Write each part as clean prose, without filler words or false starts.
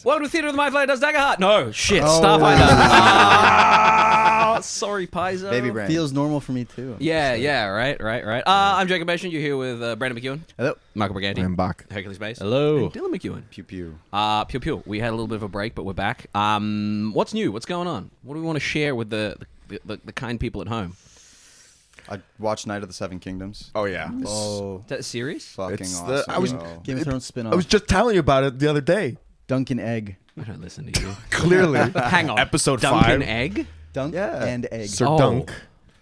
Welcome to Theatre of the Mind Flayer does Dagger Heart. No, shit, Starfinder. Sorry, Paizo. Baby brain. Feels normal for me too. Yeah, right. I'm Jacob Machin. You're here with Brandon McEwan. Hello. Michael Briganti. I'm back. Hercules Mayes. Hello. And Dylan McEwan. Pew pew. Pew pew. We had a little bit of a break, but we're back. What's new? What's going on? What do we want to share with the kind people at home? I watched Night of the Seven Kingdoms. Oh yeah. Oh, Is that a series? Fucking It's awesome. the- Game of Thrones spin-off. I was just telling you about it the other day. Dunk and egg. I don't listen to you. Clearly. Hang on. Episode Dunk 5. and egg? Dunk Yeah. and egg. Sir Oh. Dunk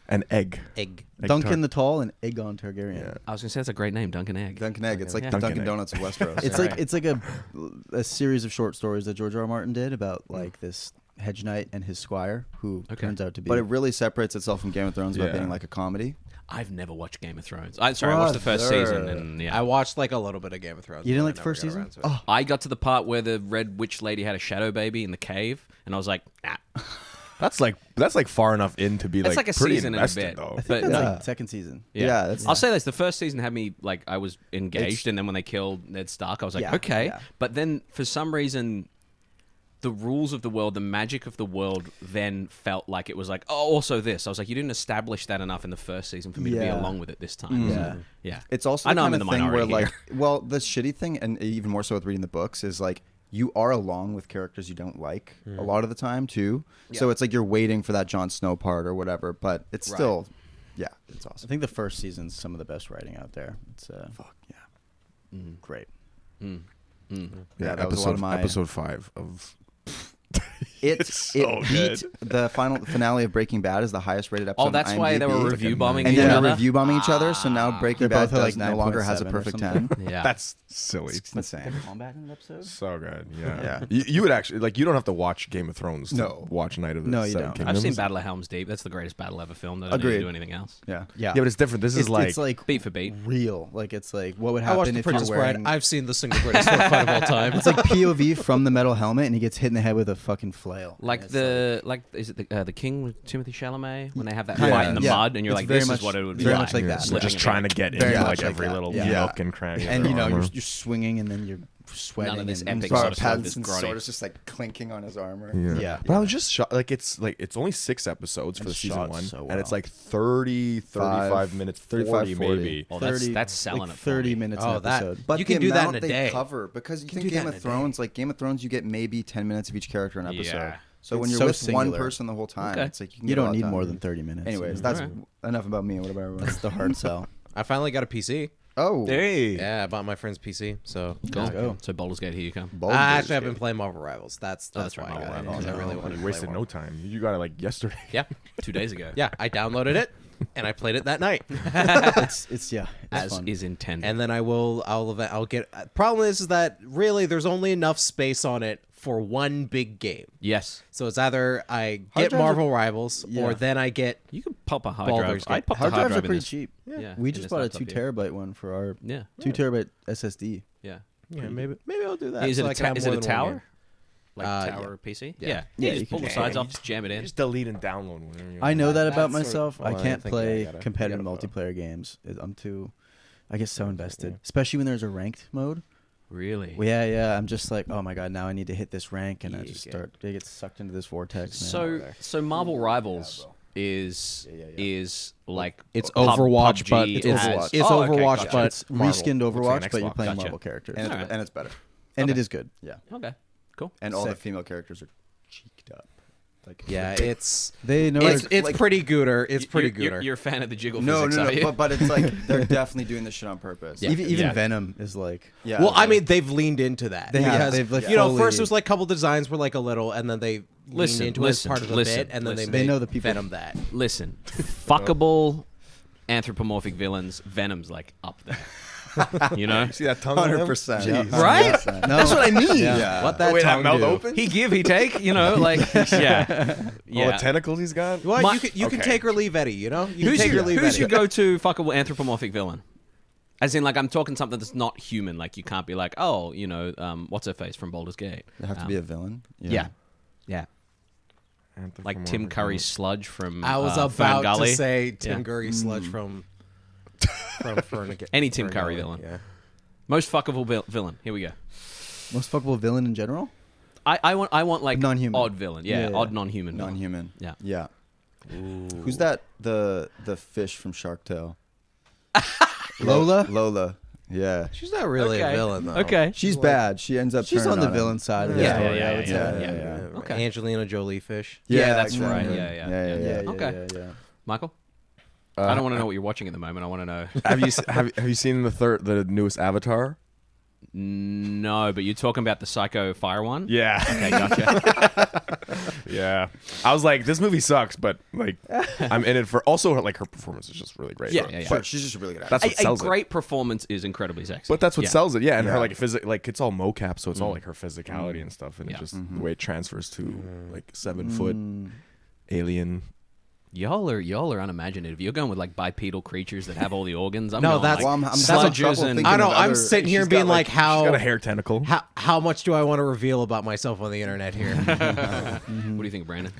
and Egg. Egg. Duncan the Tall and Aegon Targaryen. Yeah. I was going to say that's a great name, Dunk and Egg. Dunkin' Egg. It's like Yeah. the Dunkin' Dunkin' Egg. Donuts of Westeros. It's Sorry. like a series of short stories that George R. R. Martin did about like this hedge knight and his squire who turns out to be. But it really separates itself from Game of Thrones by Yeah. being like a comedy. I've never watched Game of Thrones. I watched the first Brother. season, and I yeah. watched like a little bit of Game of Thrones. You didn't but like I the never first got season? around to it. Oh, I got to the part where the Red Witch lady had a shadow baby in the cave, and I was like, nah. That's like far enough in to be That's like a pretty season and a invested, bit. though. I think But that's Yeah. like second season. yeah, Yeah, that's- I'll say this: the first season had me like I was engaged, It's- and then when they killed Ned Stark, I was like, Yeah, okay. yeah. But then for some reason, the rules of the world, the magic of the world, then felt like it was like, oh, also this. I was like, you didn't establish that enough in the first season for me to be Yeah. along with it this time. Yeah. So, yeah. It's also I the know I'm kind in of the thing where minority like, well, the shitty thing, and even more so with reading the books, is like you are along with characters you don't like a lot of the time too. So it's like you're waiting for that Jon Snow part or whatever, but it's Right. still, yeah, it's I awesome. think the first season's some of the best writing out there. It's Fuck yeah. great. Yeah, Yeah, that was a lot of my. episode 5 of. It so beat the finale of Breaking Bad is the highest rated episode. Oh, that's on why they were IMDb. review bombing And each then other. they're review bombing each other. So now Breaking They're Bad both at, does like, no longer has a 9.7 or perfect something. 10. Yeah. That's silly. It's insane. Combat in an episode? So good. Yeah. Yeah. You would actually like. You don't have to watch Game of Thrones. To No. Watch Night of the No, you Seven don't. Kingdoms. I've seen Battle of Helm's Deep. That's the greatest battle ever filmed. I don't need Agreed. to do anything else. Yeah. Yeah. Yeah, but it's different. This is it's like Beat for beat. real. Like it's like what would I watched happen The if you're Princess Bride. wearing. I've seen the single greatest sword fight of all time. It's like POV from the metal helmet, and he gets hit in the head with a fucking flail. Like And it's is it the King with Timothy Chalamet when they have that Kinda, fight in the yeah. mud and you're It's like, very this much- is what it would be very like. much like Yeah. that. So Slipping just it trying down. to get Very into much like like every that. little Yeah. nook and cranny. of and their you know armor. you're swinging, and then you're sweating. None of this and epic Robert sort of stuff is Pattinson's grotty. sword is just like clinking on his armor. Yeah. But I was just shocked. Like it's only 6 episodes for And the season shot 1, so and it's well. like 30, 35 minutes, 40 maybe. Oh, that's selling like it for 30 me. minutes Oh, an that- episode. But You the can do that amount in a they day. cover, because you can think do that Game in of a Thrones, like Game of Thrones, you get maybe 10 minutes of each character an episode. Yeah. So when It's you're so with one singular. person the whole time, Okay. it's like you can You get a lot don't need done. more than 30 minutes. Anyways, that's Alright. enough about me. What about everyone? That's the hard sell. I finally got a PC. Oh, Hey. Yeah, I bought my friend's PC. So Let's go. So Baldur's Gate, here you come. Baldur's actually, I've Gate. been playing Marvel Rivals. That's that's why right, I got Marvel it. 'Cause I Rivals. really You wanted to wasted play no Marvel. time. You got it like yesterday. Yeah, 2 days ago. yeah. I downloaded it and I played it that night. It's yeah. It's As fun. is intended. And then I'll get. Problem is that really there's only enough space on it for one big game. yes. So it's either I Hard get drives Marvel Rivals yeah. or then I get. You can pop a hard Baldur's drive. Gate. I'd pop Hard the hard drives are drive in pretty this. cheap. Yeah. We in just this bought a laptop 2 here. terabyte one for our Yeah. 2 terabyte SSD. Yeah. Yeah, maybe I'll do that. Is it so a I can have is it more a than one tower? game. Like tower PC? Yeah. Yeah. Yeah, You you just pull can the just- sides off, just jam it in. Just delete and download whenever you I know that about That's myself. sort of- I well, can't I think, yeah, play you gotta- competitive you gotta multiplayer games. I'm too. I get so invested, especially when there's a ranked mode. Really? Well, yeah. I'm just like, oh my god, now I need to hit this rank, and I Yeah, just yeah. I get sucked into this vortex. Man. So Marvel Rivals is like It's pub- Overwatch, but PUBG it's as- it's Oh, okay, Overwatch, gotcha. but it's Marvel. reskinned Looks like Overwatch, an but you're Xbox. playing Gotcha. Marvel characters, and Alright. it's better. and it Okay. is good. Yeah, Okay. Cool. and all the Sick. female characters are cheeked up. Like Yeah, it's They know. it's like- pretty gooder. It's pretty You're, gooder. you're a fan of the jiggle no, physics, no, are you? but it's like they're definitely doing this shit on purpose. Yeah. even Yeah. Venom is like. Yeah. Well, I mean, they've leaned into that. They have. because, They've, like, you know, fully- first it was like a couple designs were like a little, and then they leaned into it as part of the bit, and then listen. they They made know the people- Venom that. Listen, fuckable anthropomorphic villains, Venom's like up there. You know? See that tongue? on him? 100%. Jeez. Right? 100%. No. That's what I mean. Yeah. What that Wait, that tongue mouth do? open? He give, he take, you know, like, yeah. All the tentacles he's got? Well, My- you can okay. take or leave Eddie. You know, you Who's can take or leave who's Eddie. your go-to fuckable anthropomorphic villain? As in, like, I'm talking something that's not human. Like, you can't be like, oh, you know, what's her face from Baldur's Gate? They have to be a villain. Yeah. Like Tim Curry's Sludge from I was Fern about Gully. to say Tim Yeah. Curry sludge from Any Tim Curry villain. Yeah. Most fuckable villain. Here we go. Most fuckable villain in general. I want like Non-human. odd villain. Yeah, Yeah. odd non-human. villain. Non-human. Yeah. Yeah. Who's that? The fish from Shark Tale. Lola? Lola. Yeah. She's not really a villain, though. Okay. She's bad. She ends up. She's turning on the him. villain side of the Yeah, story. yeah, I would say. yeah. Okay. Angelina Jolie fish. Yeah, that's right. exactly. Yeah. Yeah. Okay. Yeah. Michael, I don't want to know what you're watching at the moment. I want to know. Have you seen the newest Avatar? No, but you're talking about the Psycho Fire one. Yeah. Okay, gotcha. Yeah. I was like, this movie sucks, but like, I'm in it for. Also, like her performance is just really great. Yeah. But she's just a really good actor. That's what A sells it. great performance is incredibly sexy. But that's what sells it. Yeah, and her Yeah. like like it's all mocap, so it's all like her physicality and stuff, and Yeah. it's just the way it transfers to like 7-foot alien. Y'all are unimaginative. You're going with like bipedal creatures that have all the organs. I'm No, going, that's- like, Well, I'm having sludges trouble and thinking I know. of I'm other- sitting here she's and being got, like, She's got a how hair tentacle. how much do I want to reveal about myself on the internet here? What do you think, Brandon?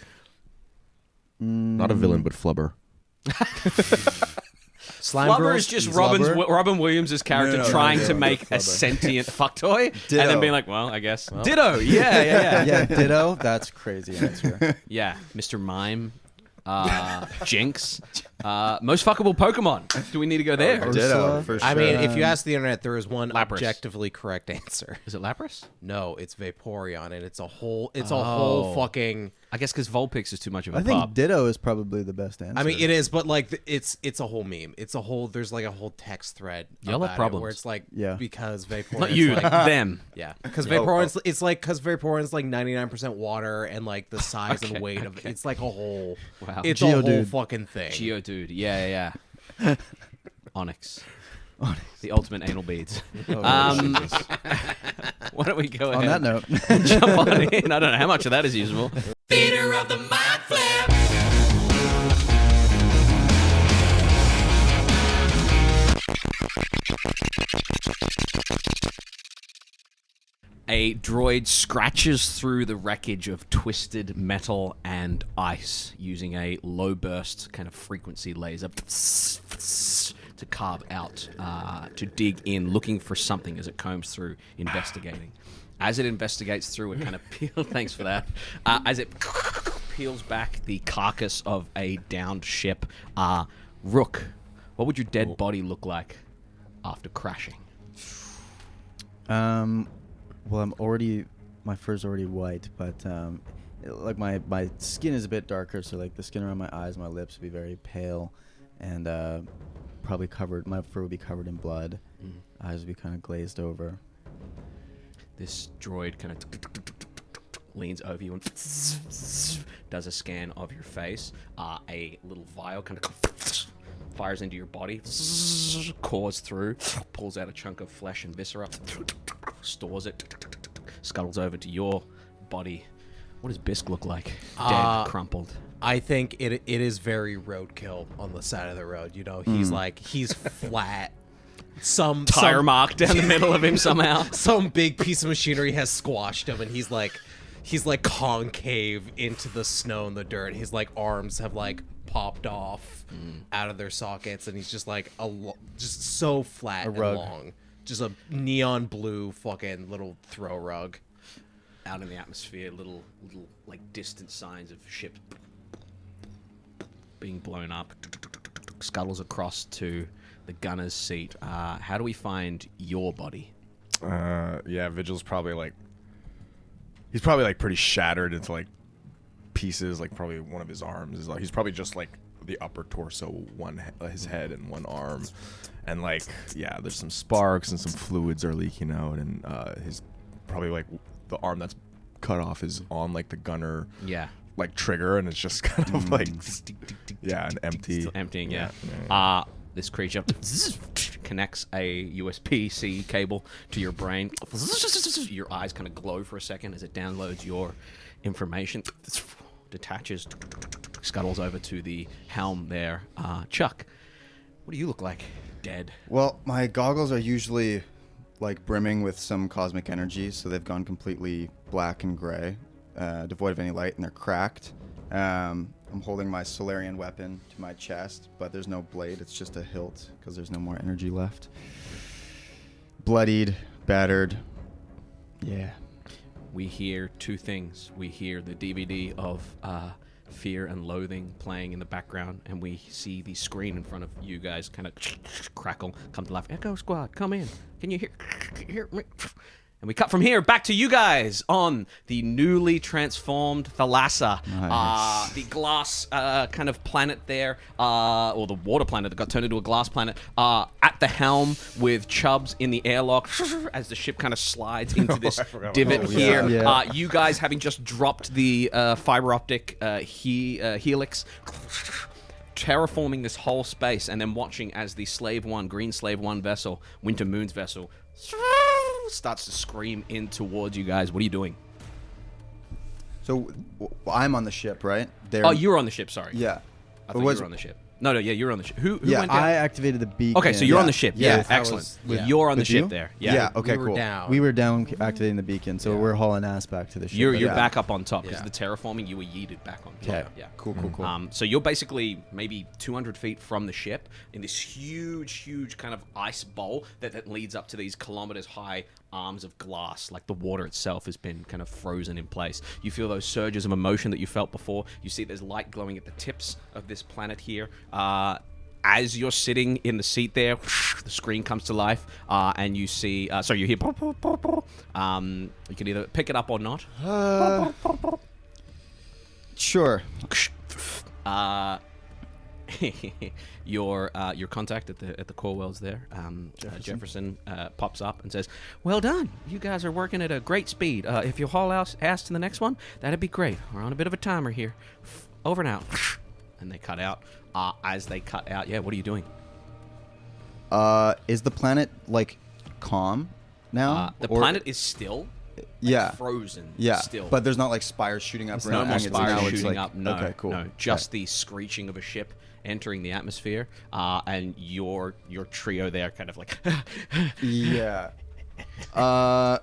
Not a villain, but flubber. Slime Flubber girls? is just Flubber? Robin Williams' character No, trying to no, make a Flubber. sentient fuck toy, and Ditto. then being like, well, I guess. Ditto. Yeah. Yeah, ditto. That's crazy answer. Yeah, Mr. Mime, Jinx, most fuckable Pokemon. Do we need to go there? Ursula? Ditto, for sure. I mean, if you ask the internet, there is one Lapras. objectively correct answer. Is it Lapras? No, it's Vaporeon, and it's a whole fucking. I guess because Vulpix is too much of a I think pup. ditto is probably the best answer. I mean, it is, but like it's a whole meme. It's a whole. There's like a whole text thread. Y'all have about it problems. where it's like, Yeah. because Vaporeon. Not you, Like, them. yeah, because Vaporeon's it's like because Vaporeon's like 99% water and like the size and weight of it's like a whole. Wow. It's a whole Geodude. fucking thing. Geodude. Yeah. Onyx. The ultimate anal beads. Why don't we go on ahead that note, and jump on in? I don't know how much of that is usable. Theater of the Mind Flip. A droid scratches through the wreckage of twisted metal and ice using a low burst kind of frequency laser to carve out, to dig in, looking for something as it combs through, investigating. As it investigates through, it kind of peels. Thanks for that. As it peels back the carcass of a downed ship, Rook, what would your dead body look like after crashing? well, my fur's already white, but like my skin is a bit darker, so like the skin around my eyes, my lips would be very pale, and probably covered. My fur would be covered in blood. Eyes would be kind of glazed over. This droid kind of leans over you and does a scan of your face. A little vial kind of fires into your body, cores through, pulls out a chunk of flesh and viscera, stores it, scuttles over to your body. What does Byzq look like? Dead, crumpled. I think it is very roadkill on the side of the road. You know, he's flat. Some Tire mark down the middle of him somehow. Some big piece of machinery has squashed him, and he's like concave into the snow and the dirt. His like arms have like popped off out of their sockets, and he's just like just so flat and rug. long, just a neon blue fucking little throw rug. Out in the atmosphere, little like distant signs of ships being blown up, scuttles across to the gunner's seat. How do we find your body? Yeah, Vigil's probably like he's probably like pretty shattered into like pieces. Like probably one of his arms is like he's probably just like the upper torso, his head and one arm, and like yeah, there's some sparks and some fluids are leaking out, and his probably like the arm that's cut off is on like the gunner Yeah. like trigger, and it's just kind of like yeah, and empty. Still emptying, yeah. Yeah. This creature connects a USB-C cable to your brain. Your eyes kind of glow for a second as it downloads your information. Detaches, scuttles over to the helm there. Chuck, what do you look like? Dead. Well, my goggles are usually like brimming with some cosmic energy, so they've gone completely black and gray, devoid of any light, and they're cracked. I'm holding my Solarian weapon to my chest, but there's no blade. It's just a hilt because there's no more energy left. Bloodied, battered. Yeah. we hear two things. We hear the DVD of Fear and Loathing playing in the background, and we see the screen in front of you guys kind of crackle, come to life. Echo Squad, come in. Can you hear me? And we cut from here back to you guys on the newly transformed Thalassa, Nice. the glass kind of planet there, or the water planet that got turned into a glass planet, at the helm with Chubbs in the airlock as the ship kind of slides into this divot here. Yeah. You guys having just dropped the fiber optic helix, terraforming this whole space, and then watching as the Slave 1, Green Slave 1 vessel, Winter Moon's vessel, starts to scream in towards you guys. What are you doing? So I'm on the ship, right? Oh, you were on the ship, sorry. Yeah. I thought you were on the ship. No, yeah, you were on the ship. Who Yeah, went down? I activated the beacon. Okay, so you're on the ship. Yeah, Yeah, excellent. yeah. You're on the With ship you? there. Yeah. Okay. we were Cool. down. We were down activating the beacon, so we're hauling ass back to the ship. You're Yeah. back up on top because Yeah. the terraforming. You were yeeted back on top. Okay. Yeah. Cool. So you're basically maybe 200 feet from the ship in this huge kind of ice bowl that leads up to these kilometers high arms of glass. Like the water itself has been kind of frozen in place. You feel those surges of emotion that you felt before. You see there's light glowing at the tips of this planet here. As you're sitting in the seat there, the screen comes to life, and you see. So you hear. You can either pick it up or not. Sure. Your contact at the core wells there, Jefferson, pops up and says, "Well done. You guys are working at a great speed. If you'll haul ass to the next one, that'd be great. We're on a bit of a timer here. Over and out." And they cut out. As they cut out, what are you doing? Is the planet like calm now? The Or- planet is still Yeah. frozen. Yeah. Still. But there's not like spires shooting up or no more anything. It's spires now it's, shooting like- up. No. Okay. Cool. No. Just the screeching of a ship entering the atmosphere, and your trio there, kind of like. Yeah. I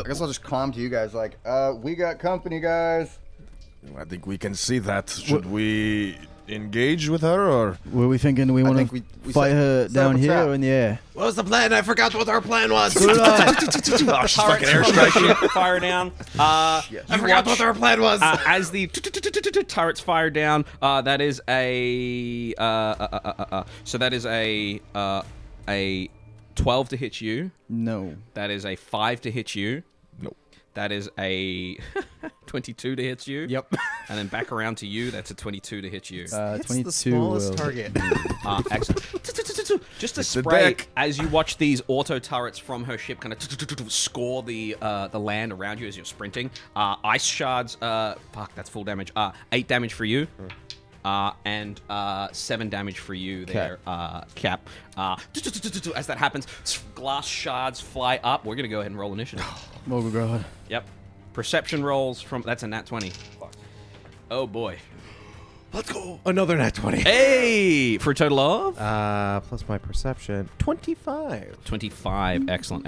guess I'll just calm to you guys. Like, we got company, guys. I think we can see that. Should we engage with her or? Were we thinking we want think to we fight set- her set up down a here trap. or in the air? What was the plan? I forgot what our plan was. Turrets from the ship fire down. I forgot what our plan was. As the turrets fire down, that is a so that is a 12 to hit you. No. That is a 5 to hit you. Nope. That is a 22 to hit you. Yep. And then back around to you. That's a 22 to hit you. 22 the smallest will. target. Excellent. Just a the spray deck. as you watch these auto turrets from her ship kind of score the land around you as you're sprinting. Ice shards. Fuck, that's full damage. 8 damage for you. And 7 damage for you there, Cap. As that happens, glass shards fly up. We're gonna go ahead and roll initiative. Oh god. Yep. Perception rolls from that's a nat 20. Oh boy. Let's go. Another nat 20. Hey, for a total of Plus my perception. 25. 25. Excellent.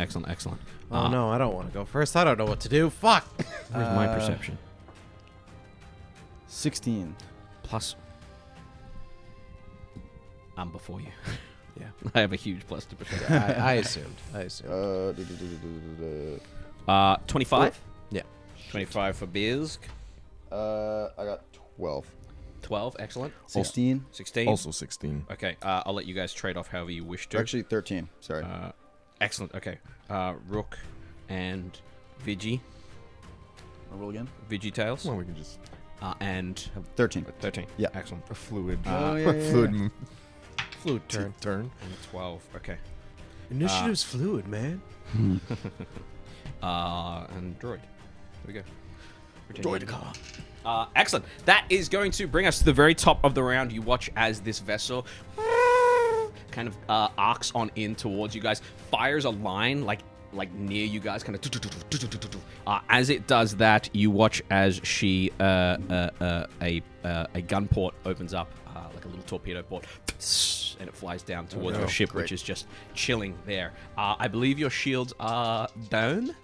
Oh no, I don't want to go first. I don't know what to do. Fuck. Where's my perception? 16. Plus. I'm before you. Yeah, I have a huge plus to perception. I assumed. 25. Yeah. 25 for Byzq. I got 12. 12. Excellent. 16. 16. Also 16. Okay. I'll let you guys trade off however you wish to. Actually, 13. Sorry. Excellent. Okay. Rook and Vigi. I'll roll again. Vigi tails. Well, we can just 13. 13. Yeah. Excellent. a fluid, Oh, yeah, yeah, fluid Fluid turn. turn. And 12. Okay. Initiative's fluid, man. And droid. There we go. Excellent. That is going to bring us to the very top of the round. You watch as this vessel kind of arcs on in towards you guys, fires a line like near you guys, kind of. As it does that, you watch as she a gun port opens up, like a little torpedo port, and it flies down towards your ship, which is just chilling there. I believe your shields are down.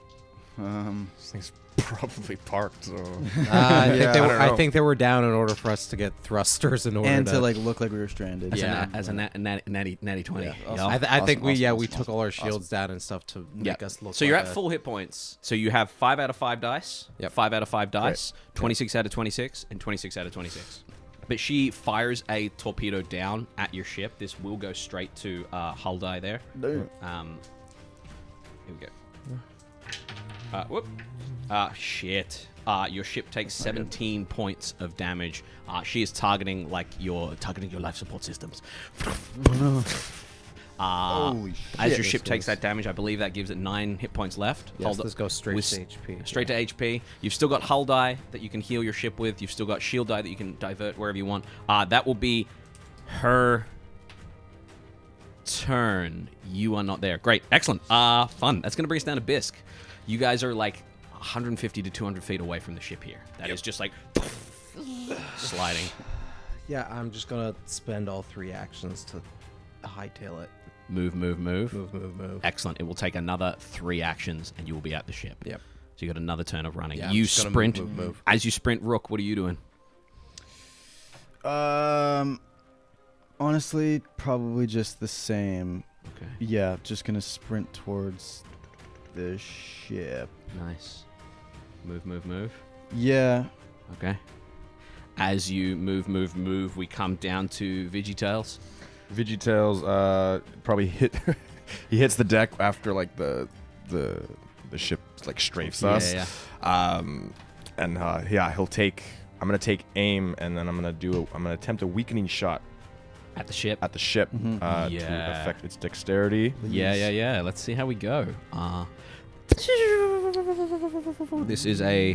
This thing's probably parked. So. I think they were down in order for us to get thrusters in order And to like look like we were stranded. As a natty 20. Yeah, Yup. awesome. I think we awesome, took all our shields down and stuff to make us look. So you're like at full hit points. So you have 5 out of 5 dice. Yep. 5 out of 5 dice. 26 out of 26, and 26 out of 26. But she fires a torpedo down at your ship. This will go straight to hull die there. Here we go. Whoop. Shit. Your ship takes 17 points of damage. She is targeting your life support systems. Holy As shit. your ship takes that damage, I believe that gives it 9 hit points left. Yes, let's go straight with- to HP. Straight to HP. You've still got hull die that you can heal your ship with. You've still got shield die that you can divert wherever you want. That will be her turn. You are not there. Great. Excellent. Fun. That's going to bring us down to Byzq. You guys are like 150 to 200 feet away from the ship here. That is just like sliding. Yeah, I'm just gonna spend all 3 actions to hightail it. Move. Move. Excellent. It will take another 3 actions, and you will be at the ship. Yep. So you got another turn of running. Yeah, I'm You just gonna sprint. move. As you sprint, Rook, what are you doing? Honestly, probably just the same. Okay. Yeah, just gonna sprint towards the ship. Nice. Move. Yeah. Okay. As you move, we come down to VIGITails. VIGITails probably hit. He hits the deck after like the ship like strafes us. Yeah. He'll take. I'm gonna take aim, and then I'm gonna attempt a weakening shot At the ship. at the ship Yeah. to affect its dexterity. Yeah. Let's see how we go. This is a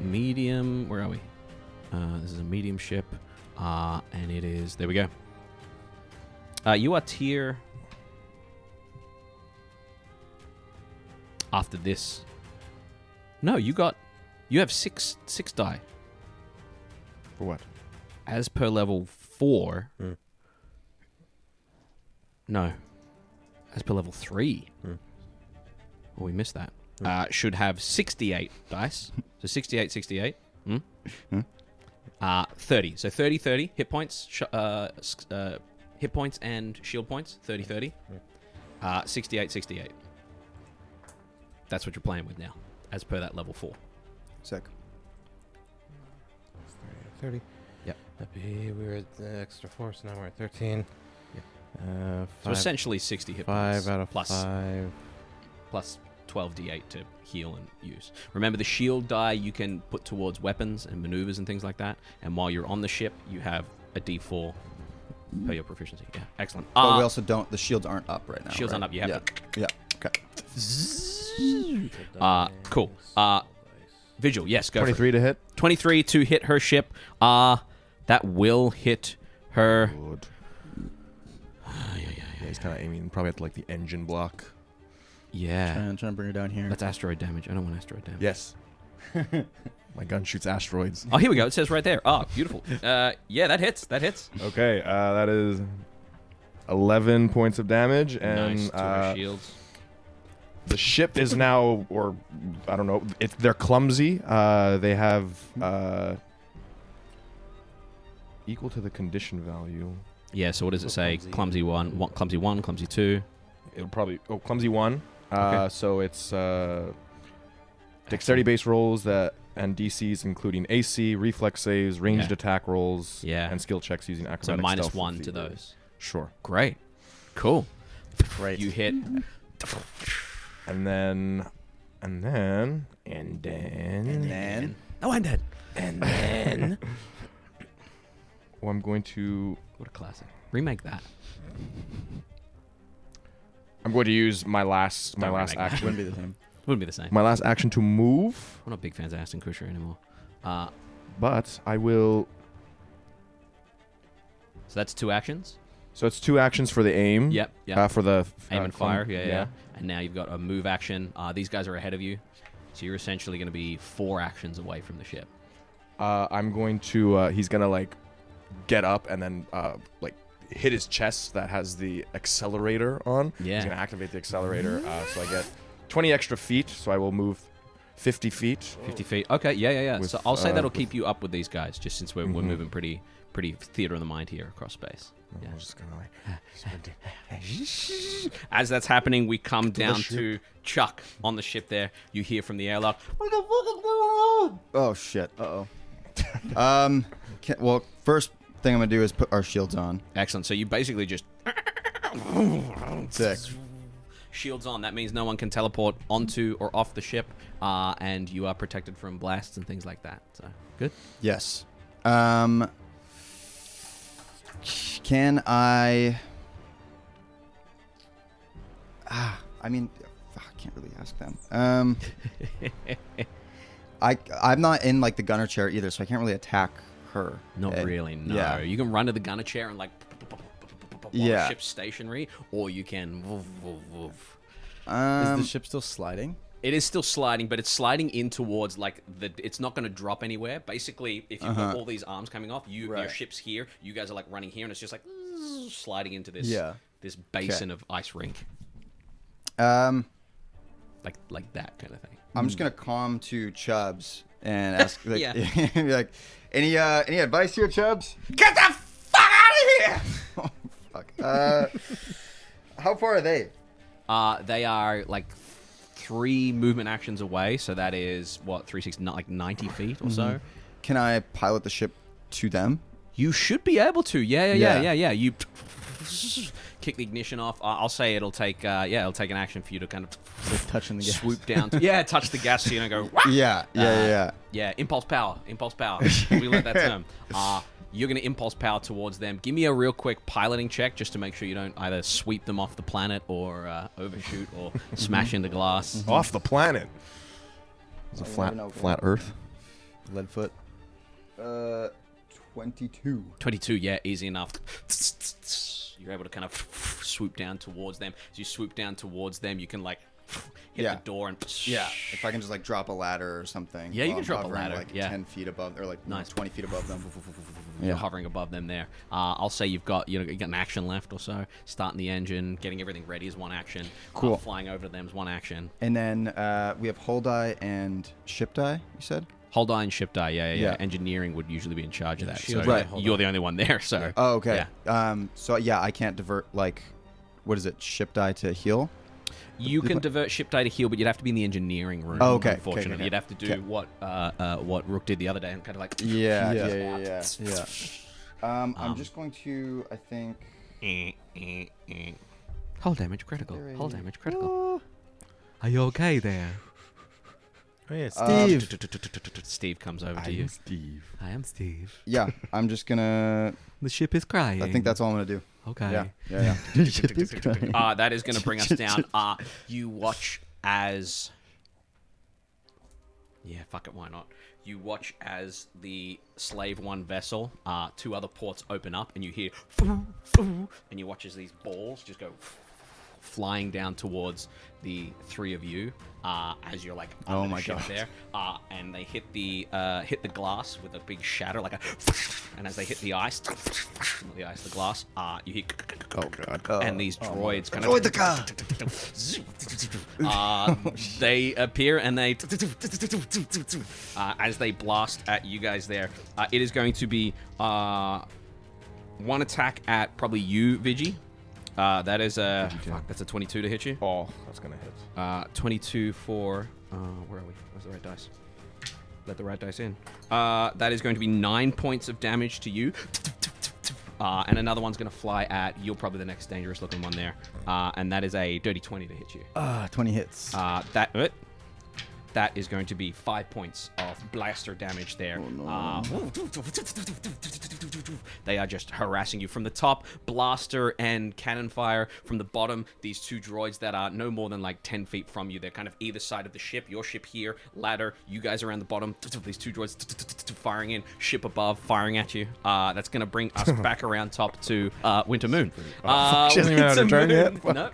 medium. Where are we? This is a medium ship, and it is. There we go. You are tier. After this. No, you have six die. For what? As per level 4. No. As per level 3. Well, we missed that. Should have 68 dice. So 68. 30. So 30. Hit points. Hit points and shield points. 30. 68. That's what you're playing with now. As per that level 4. Sick. 30. Yep. We were at the extra 4, so now we're at 13. So essentially 60 hit 5 points. out of plus 5. Plus 12d8 to heal and use. Remember, the shield die you can put towards weapons and maneuvers and things like that. And while you're on the ship, you have a d4 per your proficiency. Yeah, excellent. But we also don't. The shields aren't up right now. Shields right? aren't up. You have Yeah. Okay. Cool. Vigil, yes, go for it. 23 to hit. 23 to hit her ship. That will hit her. Good. Yeah, he's kind of aiming probably at like the engine block. Yeah. Trying to bring her down here. That's asteroid damage. I don't want asteroid damage. Yes. My gun shoots asteroids. Oh, here we go. It says right there. Oh, beautiful. Yeah, that hits. Okay, that is 11 points of damage, and Nice to her shields. the ship is now, or I don't know, they're clumsy. They have equal to the condition value. Yeah, so what does it say? Clumsy. Clumsy 1, clumsy 2. It'll probably clumsy 1. Okay. So it's dexterity based rolls and DCs including AC, reflex saves, ranged Yeah. attack rolls, Yeah. and skill checks using acrobatic So minus stealth and 1 to thievery. those. Sure. Great. Cool. Great. You hit. And then Oh, I'm dead. And then I'm going to What a classic. Remake that. use my last Don't remake that. action. Wouldn't be the same. Wouldn't be the same. My last action to move, We're not big fans of Ashton Kutcher anymore. but I will. So that's 2 actions. So it's 2 actions for the aim. Yep. For the Aim and fire. Yeah. And now you've got a move action. These guys are ahead of you. So you're essentially going to be 4 actions away from the ship. I'm going to. He's gonna like get up and then like hit his chest that has the accelerator on. Yeah. He's gonna activate the accelerator. So I get 20 extra feet. So I will move 50 feet. 50 feet. Okay, yeah. With, So I'll say that'll with- keep you up with these guys, just since we're moving pretty theater of the mind here across space. Yeah. I'm just gonna As that's happening, we come down to Chuck on the ship there. You hear from the airlock, "What the fuck is going on?" Oh shit. Uh-oh. Well, first thing I'm gonna do is put our shields on. Excellent. So you basically just Sick. shields on. That means no one can teleport onto or off the ship, and you are protected from blasts and things like that. So good. Yes. Can I? I mean, I can't really ask them. I'm not in like the gunner chair either, so I can't really attack her. Not really. No. Yeah. You can run to the gunner chair and like while the Yeah. ship's stationary, or you can. Is the ship still sliding? It is still sliding, but it's sliding in towards like the. It's not going to drop anywhere. Basically, if you've got all these arms coming off, your Right. ship's here. You guys are like running here, and it's just like sliding into this. Yeah. This basin of ice rink, Um, like that kind of thing. I'm just gonna calm to Chubbs and ask, like, Yeah. be like, any advice here, Chubbs? Get the fuck out of here! Oh, fuck. How far are they? They are like 3 movement actions away, so that is what 360, not like 90 feet or so. Can I pilot the ship to them? You should be able to. Yeah. Yeah. You kick the ignition off. I'll say it'll take an action for you to kind of Touching the gas. swoop down. Touch the gas so you don't go. Wah! Yeah. Yeah, impulse power. We learned that term. You're going to impulse power towards them. Give me a real quick piloting check just to make sure you don't either sweep them off the planet or overshoot or smash into glass. off the planet. It's a I flat never know. flat Earth. Leadfoot. 22. 22, yeah, easy enough. You're able to kind of swoop down towards them. As you swoop down towards them, you can like hit Yeah. the door and Yeah. If I can just like drop a ladder or something. Yeah, you while can drop a hovering, ladder, Like yeah. 10 feet above, or like Nice. 20 feet above them. you're hovering above them there. I'll say you got an action left or so. Starting the engine, getting everything ready is one action. Cool. Flying over to them is one action. And then we have hull die and ship die, you said? Hull die and ship die, yeah. Yeah. Engineering would usually be in charge of that. shield So die, hull you're die. the only one there, so. Oh, okay. Yeah. So yeah, I can't divert like, what is it? Ship die to heal? You can divert ship die to heal, but you'd have to be in the engineering room. Oh, okay. Unfortunately, Okay. you'd have to do Okay. what Rook did the other day and kind of like. Yeah. Yeah. I'm just going to, I think. Hull damage critical. Hull damage critical. Are you okay there? Oh yeah, Steve comes over to you. Steve. I am Steve. Yeah, I'm just gonna. The ship is crying. I think that's all I'm gonna do. okay. Yeah. That is going to bring us down. You watch as. Yeah, fuck it, why not? You watch as the Slave 1 vessel, 2 other ports open up, and you hear. And you watch as these balls just go flying down towards the 3 of you as you're like under Oh the my ship God. there, and they hit the glass with a big shatter, like a, and as they hit the ice, the glass, you hear, Oh god. and these droids kind Droid the car. of they appear and they as they blast at you guys there. It is going to be one attack at probably you, Vigi. That is that's a 22 to hit you. Oh, that's gonna hit. 22 for where are we? Where's the right dice? Let the right dice in. That is going to be 9 points of damage to you. And another one's going to fly at you're probably the next dangerous looking one there. And that is a dirty 20 to hit you. 20 hits. That is going to be 5 points of blaster damage there. They are just harassing you from the top. Blaster and cannon fire from the bottom. These 2 droids that are no more than like 10 feet from you. They're kind of either side of the ship. Your ship here, ladder. You guys around the bottom. These 2 droids firing in. Ship above, firing at you. That's going to bring us back around top to Winter Moon. She hasn't even had her turn yet. No.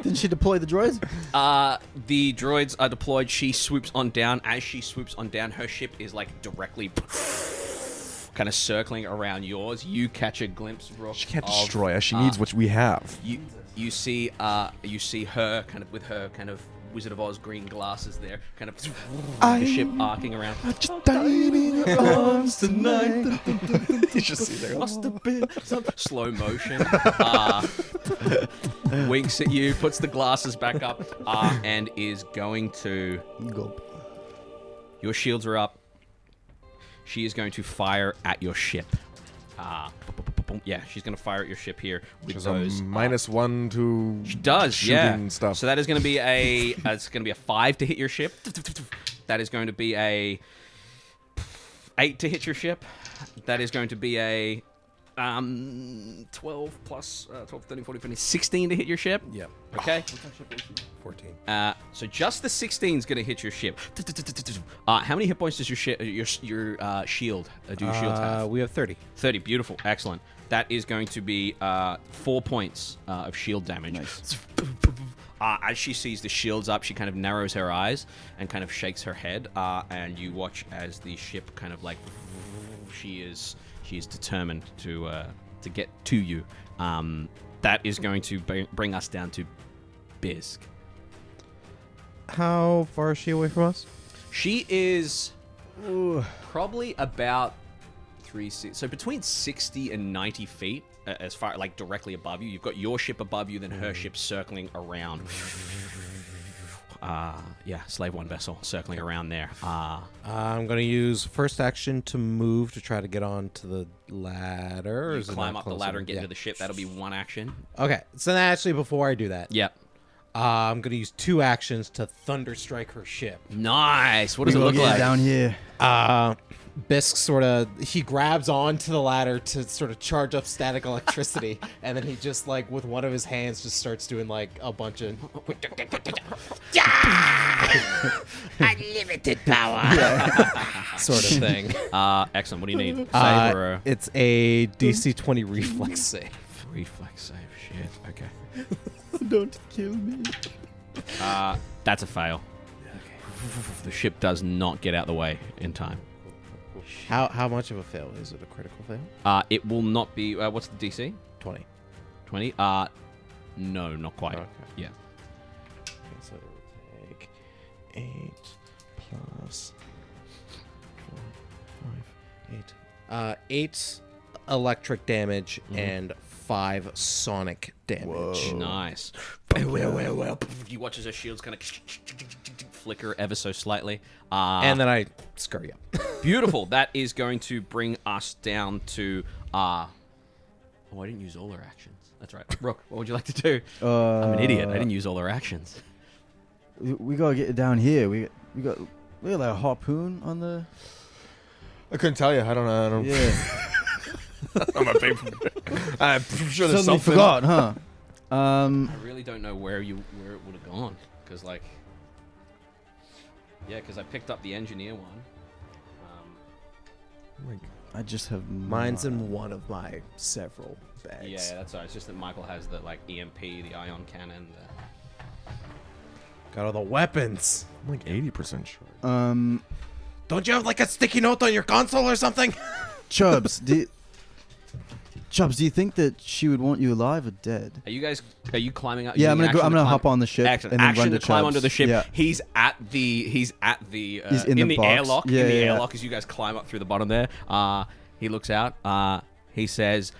Didn't she deploy the droids? The droids are deployed. She swoops on down. As she swoops on down, her ship is like directly kind of circling around yours. You catch a glimpse, Rook, She can't of, destroy us. She needs what we have. You see her kind of with her kind of Wizard of Oz green glasses there, kind of the ship arcing around. Just dying in your arms tonight. You should see there. Must have been some slow motion. Winks at you, puts the glasses back up, and is going to. Gulp. Your shields are up. She is going to fire at your ship. Yeah, she's going to fire at your ship here with Which is those. a -1 to She does, shooting yeah. stuff. So that is going to be a 5 to hit your ship. That is going to be a 8 to hit your ship. That is going to be a 12 plus 12, 13, 14, 15, 16 to hit your ship. Yep. Okay. 14. So just the 16 is going to hit your ship. How many hit points does your shield do? Your shield have? We have 30. 30. Beautiful. Excellent. That is going to be 4 points of shield damage. Nice. As she sees the shields up, she kind of narrows her eyes and kind of shakes her head. And you watch as the ship kind of like she is determined to get to you. That is going to bring us down to Byzq. How far is she away from us? She is probably about so between 60 and 90 feet, as far like directly above you. You've got your ship above you, then her ship circling around. Slave one vessel circling around there. I'm going to use first action to move to try to get onto the ladder. Or You is it climb not up the close ladder enough? and get into the ship. That'll be one action. Okay, so then actually before I do that, Yep. I'm going to use 2 actions to thunder strike her ship. Nice. What does it We look gonna get like? down here? Byzq he grabs onto the ladder to sort of charge up static electricity, and then he just like with one of his hands just starts doing like a bunch of Unlimited power. sort of thing. Excellent. What do you need? Save or a It's a DC 20 reflex save. reflex save? Shit. Okay. Don't kill me. That's a fail. The ship does not get out the way in time. How much of a fail? Is it a critical fail? It will not be. What's the DC? 20. 20? No, not quite. Okay. Yeah. Okay, so it'll take 8 plus 4, 5, 8. 8 electric damage and 5 sonic damage. Nice. You watch as her shields kind of flicker ever so slightly. And then I scurry up. Beautiful. That is going to bring us down to. Oh, I didn't use all her actions. That's right. Rook, what would you like to do? I'm an idiot. I didn't use all her actions. We gotta get down here. We got like a harpoon on the. I couldn't tell you. I don't know. Yeah. I'm a big. I'm sure there's Suddenly something. forgot, huh? I really don't know where it would have gone, because I picked up the engineer one. I just have Mine's in one of my several bags. Yeah, that's all right. It's just that Michael has the EMP, the ion cannon. Got all the weapons. I'm like 80% sure. Don't you have like a sticky note on your console or something? Chubbs, do you think that she would want you alive or dead? Are you climbing up? Yeah, I'm using gonna action to climb- hop on the ship Action, and then action run to to climb Chubbs. onto the ship. Yeah. He's in the box. airlock. Yeah, in the yeah, yeah. airlock as you guys climb up through the bottom there. He looks out. He says,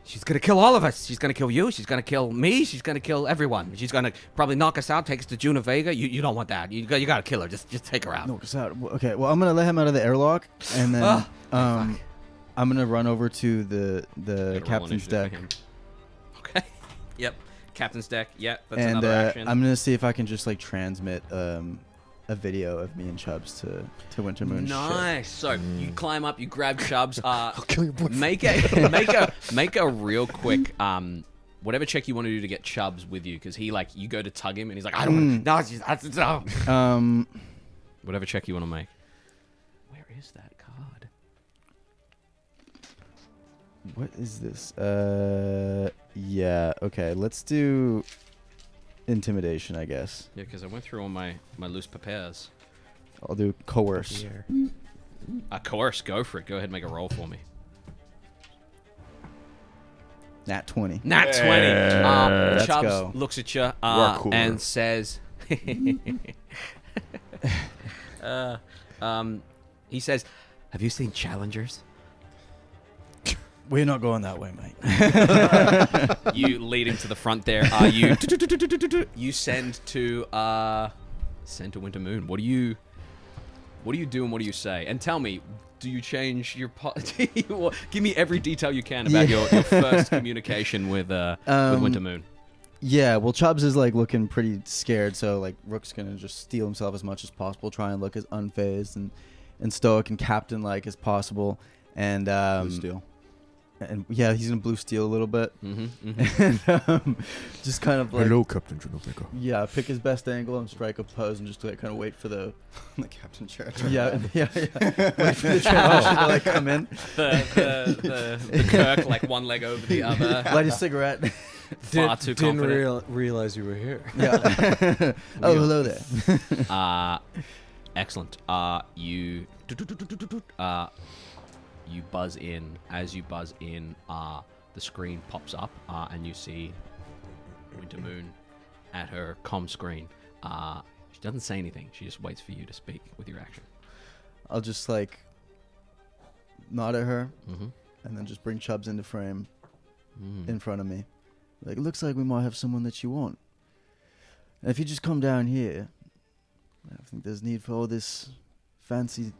"She's gonna kill all of us. She's gonna kill you. She's gonna kill me. She's gonna kill everyone. She's gonna probably knock us out. Take us to Juna Vega. You don't want that. You gotta kill her. Just take her out." Knock us out. Okay, well I'm gonna let him out of the airlock, and then I'm gonna run over to the Gotta roll captain's initiative deck, for him. Okay. Yep. Captain's deck. Yep. That's and another action. I'm gonna see if I can just like transmit a video of me and Chubbs to Wintermoon's ship. Nice. So you climb up, you grab Chubbs. I'll kill your boyfriend. Make a real quick whatever check you want to do to get Chubbs with you, because he you go to tug him and he's like, I don't want to. No. Whatever check you want to make. Where is that card? What is this? Yeah. Okay. Let's do intimidation, I guess. Yeah, because I went through all my loose prepares. I'll do coerce. Here. Coerce, go for it. Go ahead and make a roll for me. Nat 20. Nat 20. Let's Chubbs go. looks at you are cooler. and says, He says, "Have you seen Challengers?" We're not going that way, mate. You lead him to the front there. You send to Winter Moon. What do you do and what do you say? And tell me, do you change your give me every detail you can about your first communication with Winter Moon. Yeah, well, Chubbs is like looking pretty scared, so like Rook's gonna just steel himself as much as possible, try and look as unfazed and stoic and captain-like as possible, and Blue steel. and yeah, he's gonna blue steel a little bit, Mm-hmm. and just kind of like Captain Junopeko. yeah, pick his best angle and strike a pose, and just like kind of wait for the The captain chair. yeah wait for the transition to like come in, The Kirk, like one leg over the other. light a cigarette. Far too Didn't confident. realize you were here. Yeah. Oh, hello there. Excellent. You buzz in. As you buzz in, the screen pops up, and you see Winter Moon at her comm screen. She doesn't say anything. She just waits for you to speak with your action. I'll just like nod at her, Mm-hmm. and then just bring Chubbs into frame Mm. in front of me. Like, it looks like we might have someone that you want. And if you just come down here, I don't think there's need for all this fancy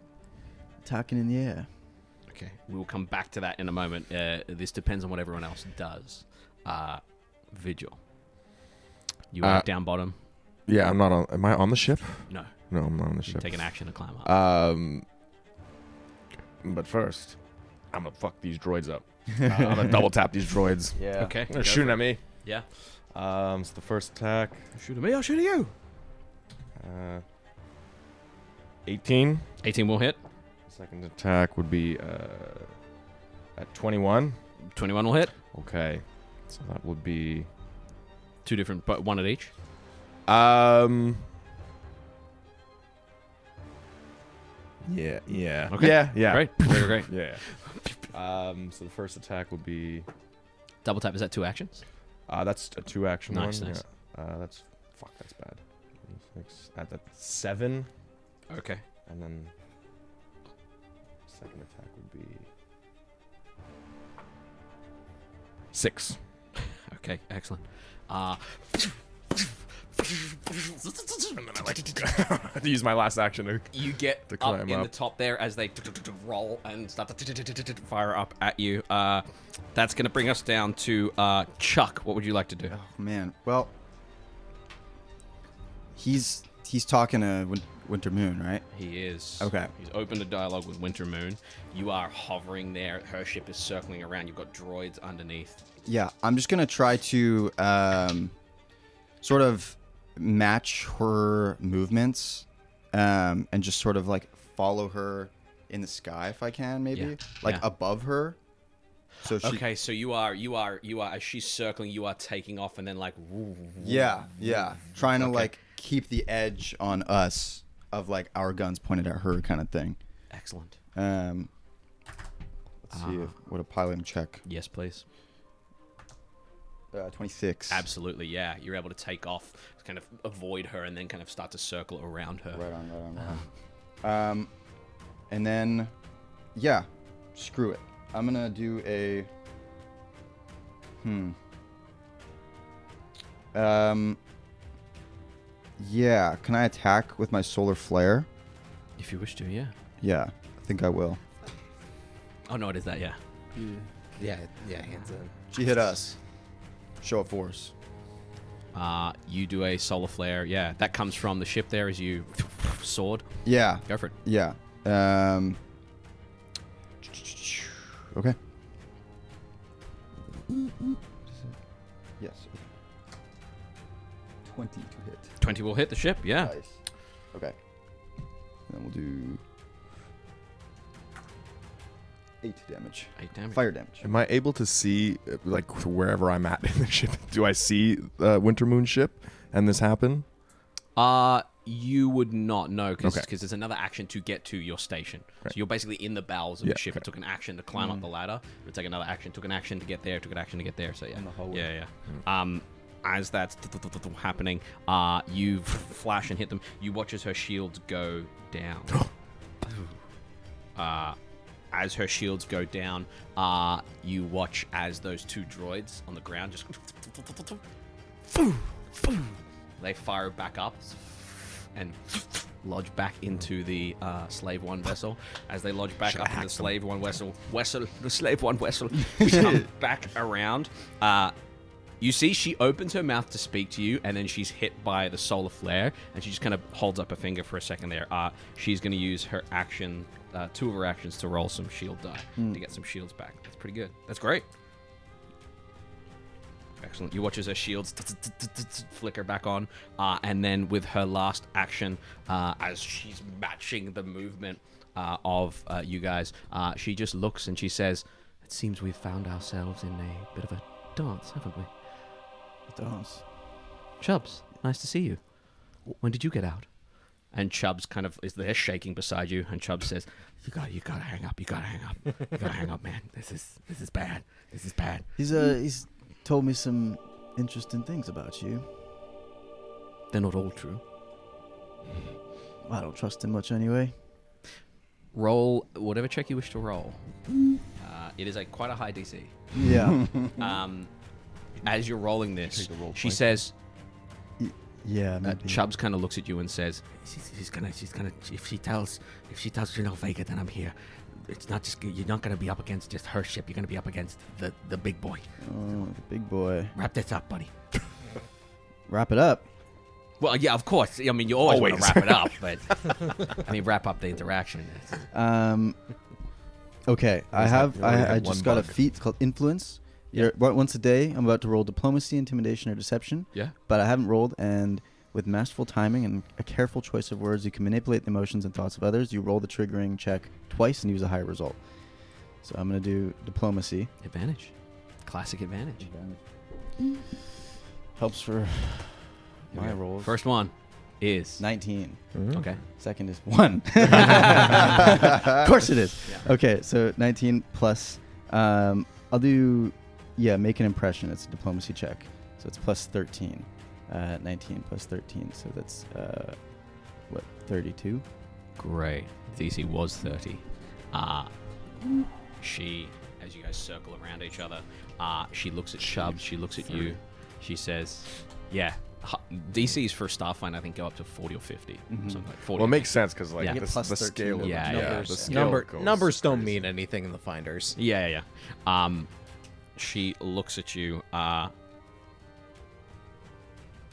attacking in the air. Okay, we will come back to that in a moment. This depends on what everyone else does. Vigil. You are down bottom. Yeah, I'm not on. Am I on the ship? No, No, I'm not on the you ship. take an action to climb up. But first, I'm gonna fuck these droids up. I'm gonna double tap these droids. Yeah. Okay, They're shooting at me. Yeah. So the first attack, Shoot at me, I'll shoot at you. 18. 18 will hit. Second attack would be at 21. 21 will hit. Okay, so that would be Two different, but one at each. Yeah. Okay. Yeah. Great. Great. Yeah. So the first attack would be Double tap, is that 2 actions? that's a 2-action Nice, one. nice. Yeah. That's bad. 6 at that 7, Okay. and then second attack would be 6. Okay, excellent. And then I like to use my last action to You get To up climb in the up. top there as they roll and start to fire up at you. That's going to bring us down to Chuck. What would you like to do? Oh man. Well, he's talking to Winter Moon, right? He is. Okay. He's opened a dialogue with Winter Moon. You are hovering there. Her ship is circling around. You've got droids underneath. Yeah, I'm just gonna try to sort of match her movements, and just sort of like follow her in the sky if I can, maybe Yeah, like yeah. above her. So she, Okay, so you are as she's circling, you are taking off and then like. yeah, trying to Okay. like keep the edge on us of like our guns pointed at her kind of thing. Excellent. Let's see what a piloting check. Yes, please. 26. Absolutely, yeah. You're able to take off, kind of avoid her, and then kind of start to circle around her. Right on. And then, yeah, screw it. I'm gonna do a. Yeah, can I attack with my solar flare? If you wish to, yeah. Yeah, I think I will. Oh no, it is that, yeah. Yeah, hands in. She hit us. Show of force. You do a solar flare, yeah. That comes from the ship there as you sword. Yeah, Go for it. yeah. Okay. Yes. 20 to hit. 20 will hit the ship, yeah. Nice. Okay. Then we'll do 8 damage. 8 damage. Fire damage. Am I able to see, like, wherever I'm at in the ship? Do I see Winter Moon ship and this happen? You would not know because Okay. there's another action to get to your station. Right. So you're basically in the bowels of Yeah, the ship. okay. It took an action to climb up the ladder. It would take another action. Took an action to get there. Took an action to get there. So yeah. In the hallway. Yeah, yeah. as that's happening, you flash and hit them. You watch as her shields go down. As her shields go down, you watch as those two droids on the ground just they fire back up and lodge back into the Slave One vessel. As they lodge back up into the Slave One the Slave One vessel, we come back around. You see she opens her mouth to speak to you, and then she's hit by the solar flare, and she just kind of holds up her finger for a second there. She's going to use her action, 2 of her actions, to roll some shield die to get some shields back. That's pretty good. That's great. Excellent. You watch as her shields flicker back on, and then with her last action, as she's matching the movement of you guys, she just looks and she says, "It seems we've found ourselves in a bit of a dance, haven't we?" Dance. Chubbs, nice to see you. When did you get out? And Chubbs kind of is there shaking beside you, and Chubbs says, You gotta hang up. You gotta hang up, man. This is bad. This is bad. He's told me some interesting things about you. They're not all true. I don't trust him much anyway. Roll whatever check you wish to roll. It is quite a high DC. Yeah. As you're rolling this, she says, Yeah. Maybe. Chubbs kind of looks at you and says, she's gonna. If she tells Vega that I'm here, it's not just you're not gonna be up against just her ship. You're gonna be up against the big boy. Oh, the big boy. Wrap this up, buddy. Wrap it up. Well, yeah, of course. I mean, you always want to wrap it up, but I mean, wrap up the interaction. Okay, I just got a feat called Influence. Once a day, I'm about to roll Diplomacy, Intimidation, or Deception. Yeah. But I haven't rolled, and with masterful timing and a careful choice of words, you can manipulate the emotions and thoughts of others. You roll the triggering check twice and use a higher result. So I'm going to do Diplomacy. Advantage. Classic advantage. Helps for my rolls. First one is 19. Okay. Second is 1. Of course it is. Yeah. Okay, so 19 plus. I'll do, make an impression. It's a diplomacy check. So it's plus 13. 19 plus 13. So that's, 32? Great. DC was 30. She, as you guys circle around each other, she looks at Chubbs, she looks at you. She says, DCs for Starfinder, I think, go up to 40 or 50. Something like 40. Well, it makes sense because like Yeah. the Plus scale. 13 Of numbers. the scale goes Numbers don't crazy. mean anything in the finders. Yeah. She looks at you.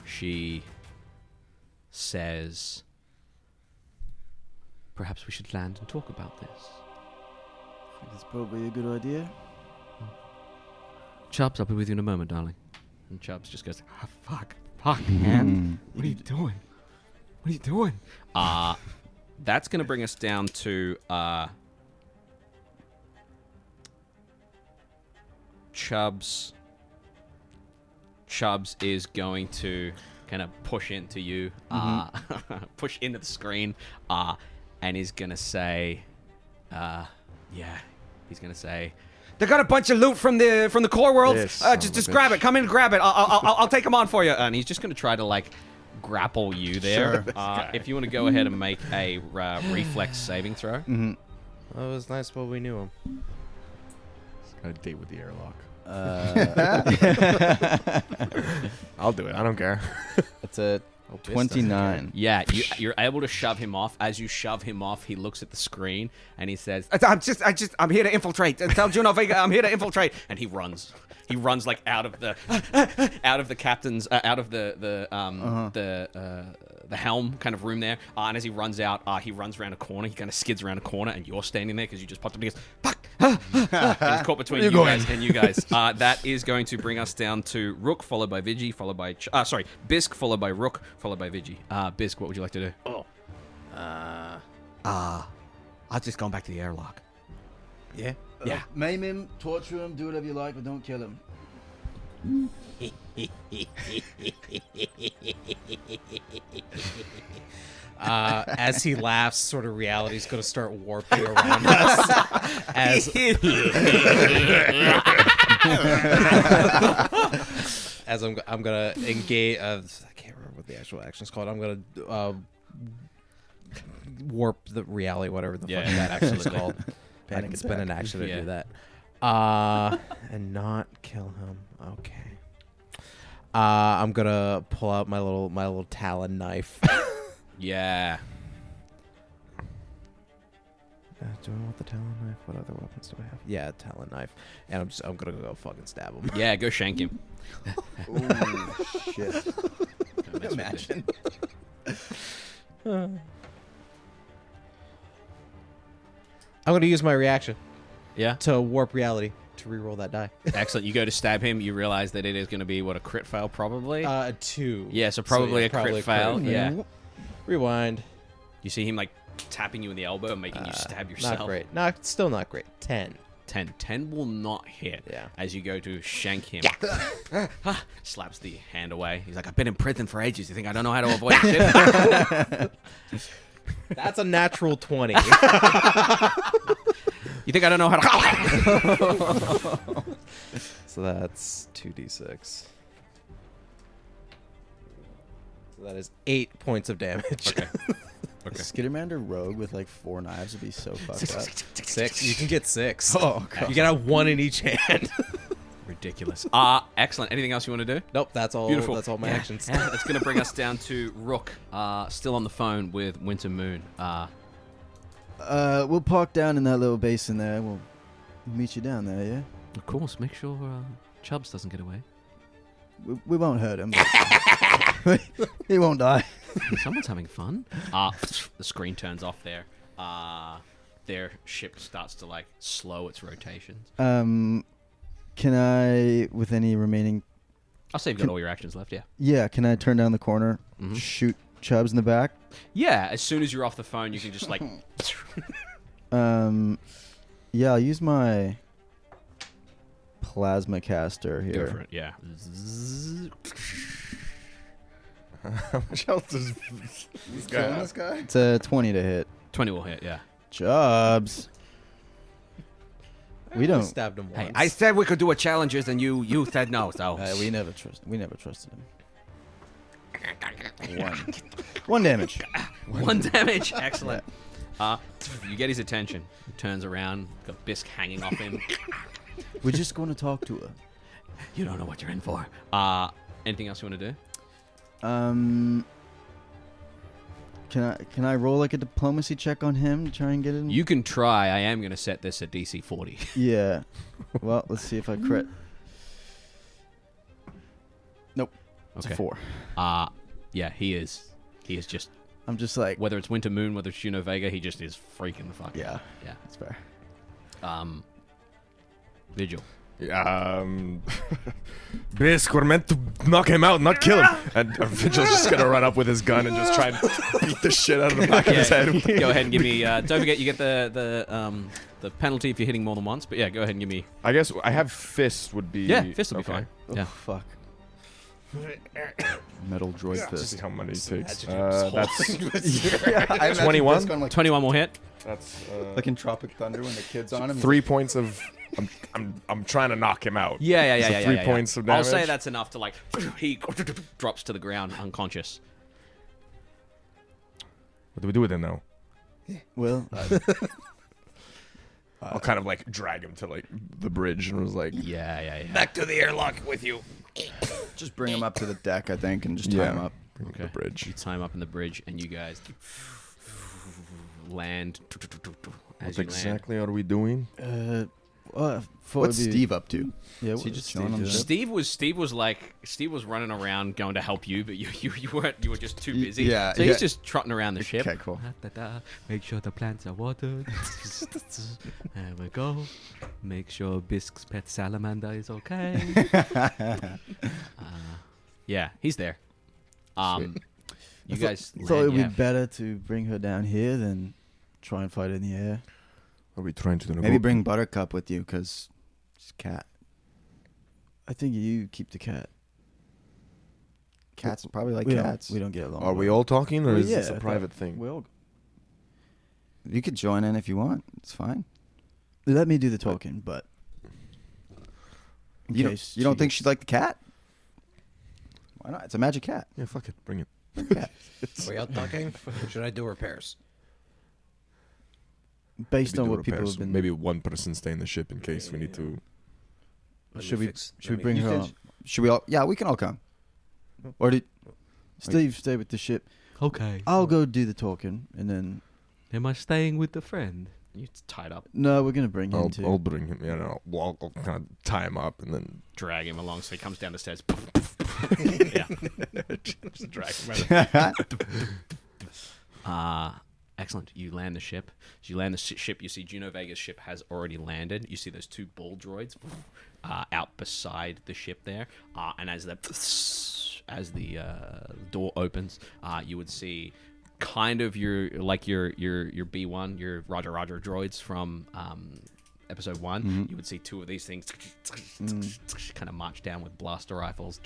She says, perhaps we should land and talk about this. I think it's probably a good idea. Chubbs, I'll be with you in a moment, darling. And Chubbs just goes, fuck, man. What are you doing? What are you doing? That's going to bring us down to Chubbs. Chubbs is going to kind of push into you, push into the screen, and he's going to say, he's going to say, they got a bunch of loot from the core world. Yes, Just grab it. Come in and grab it. I'll take them on for you. And he's just going to try to like grapple you there. If you want to go ahead and make a reflex saving throw. Mm-hmm. That was nice while we knew him. Got a date with the airlock. Uh, I'll do it. I don't care. It's a 29. Yeah, you're able to shove him off. As you shove him off, he looks at the screen and he says, I'm here to infiltrate. Tell Juno Vega I'm here to infiltrate. And he runs. He runs like out of the captain's out of the helm kind of room there. And as he runs out, he runs around a corner. He kind of skids around a corner, and you're standing there because you just popped up and he goes, fuck! And he's caught between you guys and you guys. That is going to bring us down to Rook, followed by Vigi, followed by Byzq, followed by Rook, followed by Vigi. Byzq, what would you like to do? I'll just go back to the airlock. Yeah. Yeah. Maim him, torture him, do whatever you like, but don't kill him. As he laughs, sort of reality's going to start warping around us. as I'm gonna engage. I can't remember what the actual action's called. I'm gonna warp the reality, whatever the fuck that action is called. Panic It's been attack. an action to Yeah. do that. And not kill him. Okay. I'm gonna pull out my little talon knife. Yeah. Do I want the talon knife? What other weapons do I have? Yeah, talon knife. And I'm gonna go fucking stab him. Yeah, go shank him. Ooh, shit. Don't mess with Imagine. I'm gonna use my reaction Yeah. to warp reality to reroll that die. Excellent. You go to stab him. You realize that it is going to be, what, a crit fail probably? 2. Yeah, so probably a crit fail. Yeah. Rewind. You see him, like, tapping you in the elbow and making you stab yourself. Not great. Still not great. 10. 10 will not hit. Yeah. As you go to shank him. Slaps the hand away. He's like, I've been in prison for ages. You think I don't know how to avoid shit? That's a natural 20. You think I don't know how to... So that's 2d6. So that is 8 points of damage. Okay. Skittermander rogue with like 4 knives would be so fucked up. 6. You can get 6. Oh, God. You can have 1 in each hand. Ridiculous. Excellent. Anything else you want to do? Nope, that's all. Beautiful. That's all my actions. Yeah, it's going to bring us down to Rook, still on the phone with Winter Moon. We'll park down in that little basin there. We'll meet you down there, yeah? Of course, make sure Chubbs doesn't get away. We won't hurt him. He won't die. Someone's having fun. The screen turns off there. Their ship starts to, like, slow its rotations. Can I, with any remaining... I'll say you've got all your actions left, yeah. Yeah, can I turn down the corner, Mhm. shoot Chubbs in the back? Yeah, as soon as you're off the phone, you can just, like... Yeah, I'll use my plasma caster here. Go for it, yeah. How much health does this guy Killing have? this guy? It's a 20 to hit. 20 will hit, yeah. Chubbs. We don't. Stabbed him once. Hey, I said we could do a challenges, and you said no, so... We never trusted him. One damage. 1 damage. Excellent. You get his attention. He turns around, got Byzq hanging off him. We're just going to talk to her. You don't know what you're in for. Anything else you want to do? Can I roll like a diplomacy check on him to try and get him? You can try. I am going to set this at DC 40. Yeah. Well, let's see if I crit. Nope. It's Okay. a 4. Yeah, he is. He is just... I'm just like, Whether it's Winter Moon, whether it's Juno Vega, he just is freaking the fuck yeah, out. Yeah. that's fair. Vigil. Byzq, we're meant to knock him out, not kill him. And Vigil's just gonna run up with his gun and just try and beat the shit out of the back of his head. Go ahead and give me... don't forget, you get the penalty if you're hitting more than once. But yeah, go ahead and give me... I guess I have fist would be. Yeah, fist will be okay. fine. Oh, Yeah. fuck. Metal droid Let's fist. see how many it takes. Imagine That's I imagine 21? Byzq going like 21 will hit. that's like in Tropic Thunder when the kid's on him. 3 points of. I'm trying to knock him out. Yeah. So 3 points of I'll say damage? that's enough to, like... He drops to the ground unconscious. What do we do with him now? Well, I'll kind of like drag him to like the bridge and was like, Yeah. Back to the airlock with you. Just bring him up to the deck, I think, and just tie him up. bring him to Okay. the bridge. You tie him up in the bridge, and you guys land. As What you exactly are we doing? What's Steve up to? Yeah, Is he just chilling on the land. ship? Steve was running around going to help you, but you were just too busy. Yeah, So yeah. he's just trotting around the ship. Okay, cool. Make sure the plants are watered. There we go. Make sure Byzq's pet salamander is okay. Yeah, he's there. You guys thought it would land, be better to bring her down here than try and fight in the air. Are we trying to do? Maybe bring Buttercup with you, because she's a cat. I think you keep the cat. Cats probably like we cats. we don't get along. Are we all talking, or Well, is yeah, this a I private thought thing? we all- You could join in if you want. It's fine. Let me do the talking, but in You case don't she think gets- she'd like the cat? Why not? It's a magic cat. Yeah, fuck it. Bring it. Cat. Are we out docking? Should I do repairs? Based Maybe on do what people repairs. have been. Maybe one person stay in the ship in case we need to. Should we bring You her can- on? Should we all? Yeah, we can all come. Or did Steve, stay with the ship. Okay. I'll go do the talking, and then Am I staying with the friend? You tied up. no, we're gonna bring him I'll too. I'll bring him. You know, I'll kind of tie him up and then Drag him along so he comes down the stairs. Yeah. just drag him out. Excellent. You land the ship. As you land the ship, you see Juno Vega's ship has already landed. You see those two ball droids out beside the ship there. And as the door opens, you would see kind of your B1, your Roger droids from episode 1. Mm-hmm. You would see two of these things kind of march down with blaster rifles,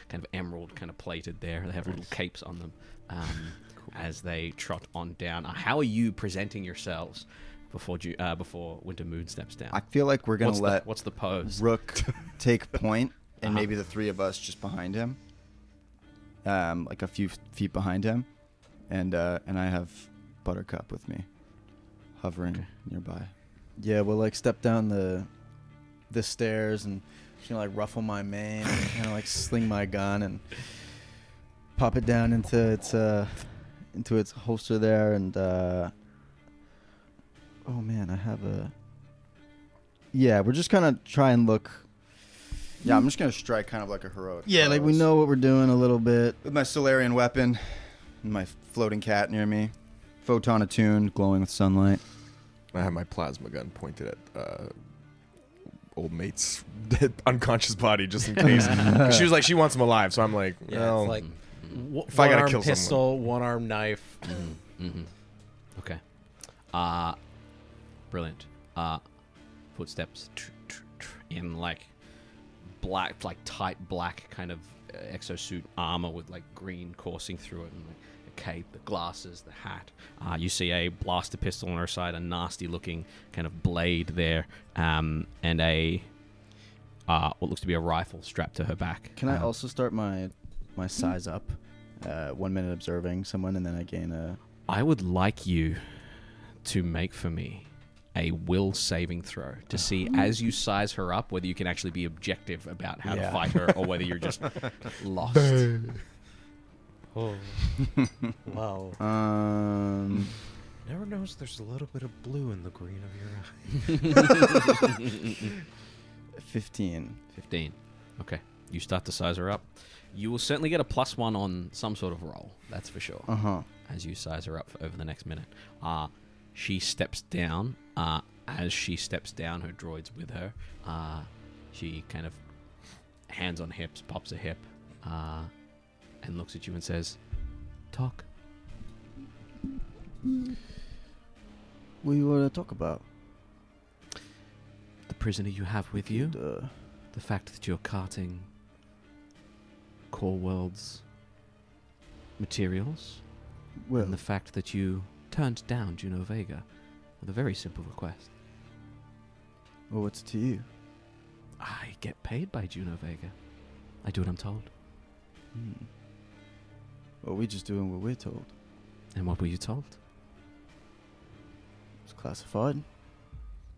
kind of emerald, kind of plated there. They have little capes on them. As they trot on down. How are you presenting yourselves before Winter Moon steps down? I feel like we're gonna let what's the pose? Rook take point, and maybe the three of us just behind him, like a few feet behind him, and I have Buttercup with me, hovering nearby. Yeah, we'll like step down the stairs and like ruffle my mane, and kind of like sling my gun and pop it down into its holster there, and oh man, I have a. Yeah, we're just gonna try and look. Yeah, I'm just gonna strike kind of like a heroic. Yeah, like we pose. know what we're doing a little bit. With my Solarian weapon, and my floating cat near me, photon attuned, glowing with sunlight. I have my plasma gun pointed at old mate's dead, unconscious body just in case. 'Cause she was like, she wants him alive, so I'm like, Yeah, well, it's like if I gotta one-arm kill pistol, one-arm knife. Okay. Brilliant. Footsteps in like black, like tight black kind of exosuit armor with like green coursing through it, and like a cape, the glasses, the hat. You see a blaster pistol on her side, a nasty looking kind of blade there, and a what looks to be a rifle strapped to her back. Can I also start my size up? 1 minute observing someone, and then I gain a. I would like you to make for me a will saving throw to see, as you size her up, whether you can actually be objective about how to fight her or whether you're just lost. Oh, wow. Never knows there's a little bit of blue in the green of your eye. 15. 15. Okay. You start to size her up. You will certainly get a +1 on some sort of roll. That's for sure. As you size her up over the next minute. She steps down. As she steps down, her droid's with her. She kind of hands on hips, pops a hip, and looks at you and says, "Talk." What do you want to talk about? The prisoner you have with you. The fact that you're carting Core World's materials. Well, And the fact that you turned down Juno Vega with a very simple request. well, what's it to you? I get paid by Juno Vega. I do what I'm told. Well, we're just doing what we're told. And what were you told? It's classified.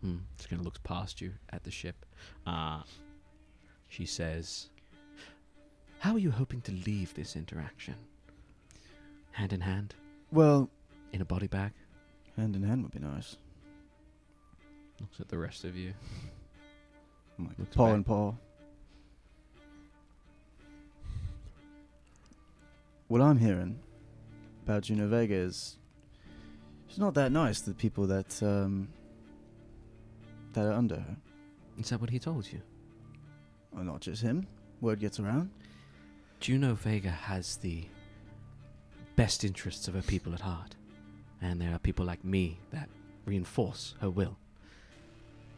She kind of looks past you at the ship. She says, "How are you hoping to leave this interaction? Hand in hand? Well, In a body bag?" hand in hand would be nice. Looks at the rest of you. Looks Paw back. and paw. What I'm hearing about Juno Vega is she's not that nice to the people that are under her. Is that what he told you? Well, not just him. Word gets around. Juno Vega has the best interests of her people at heart. And there are people like me that reinforce her will.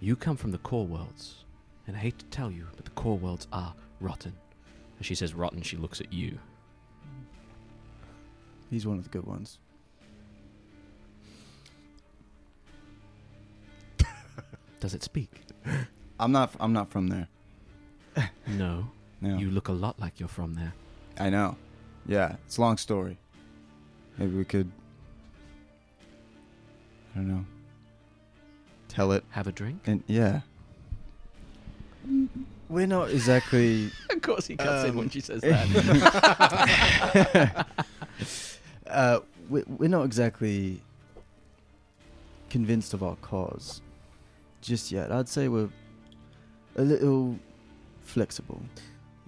You come from the core worlds, and I hate to tell you, but the core worlds are rotten. And she says rotten, she looks at you. He's one of the good ones. Does it speak? I'm not from there. No. Yeah. You look a lot like you're from there. I know. Yeah, it's a long story. Maybe we could, I don't know, tell it. Have a drink? And yeah. We're not exactly. Of course he cuts in when she says We're not exactly convinced of our cause just yet. I'd say we're a little flexible.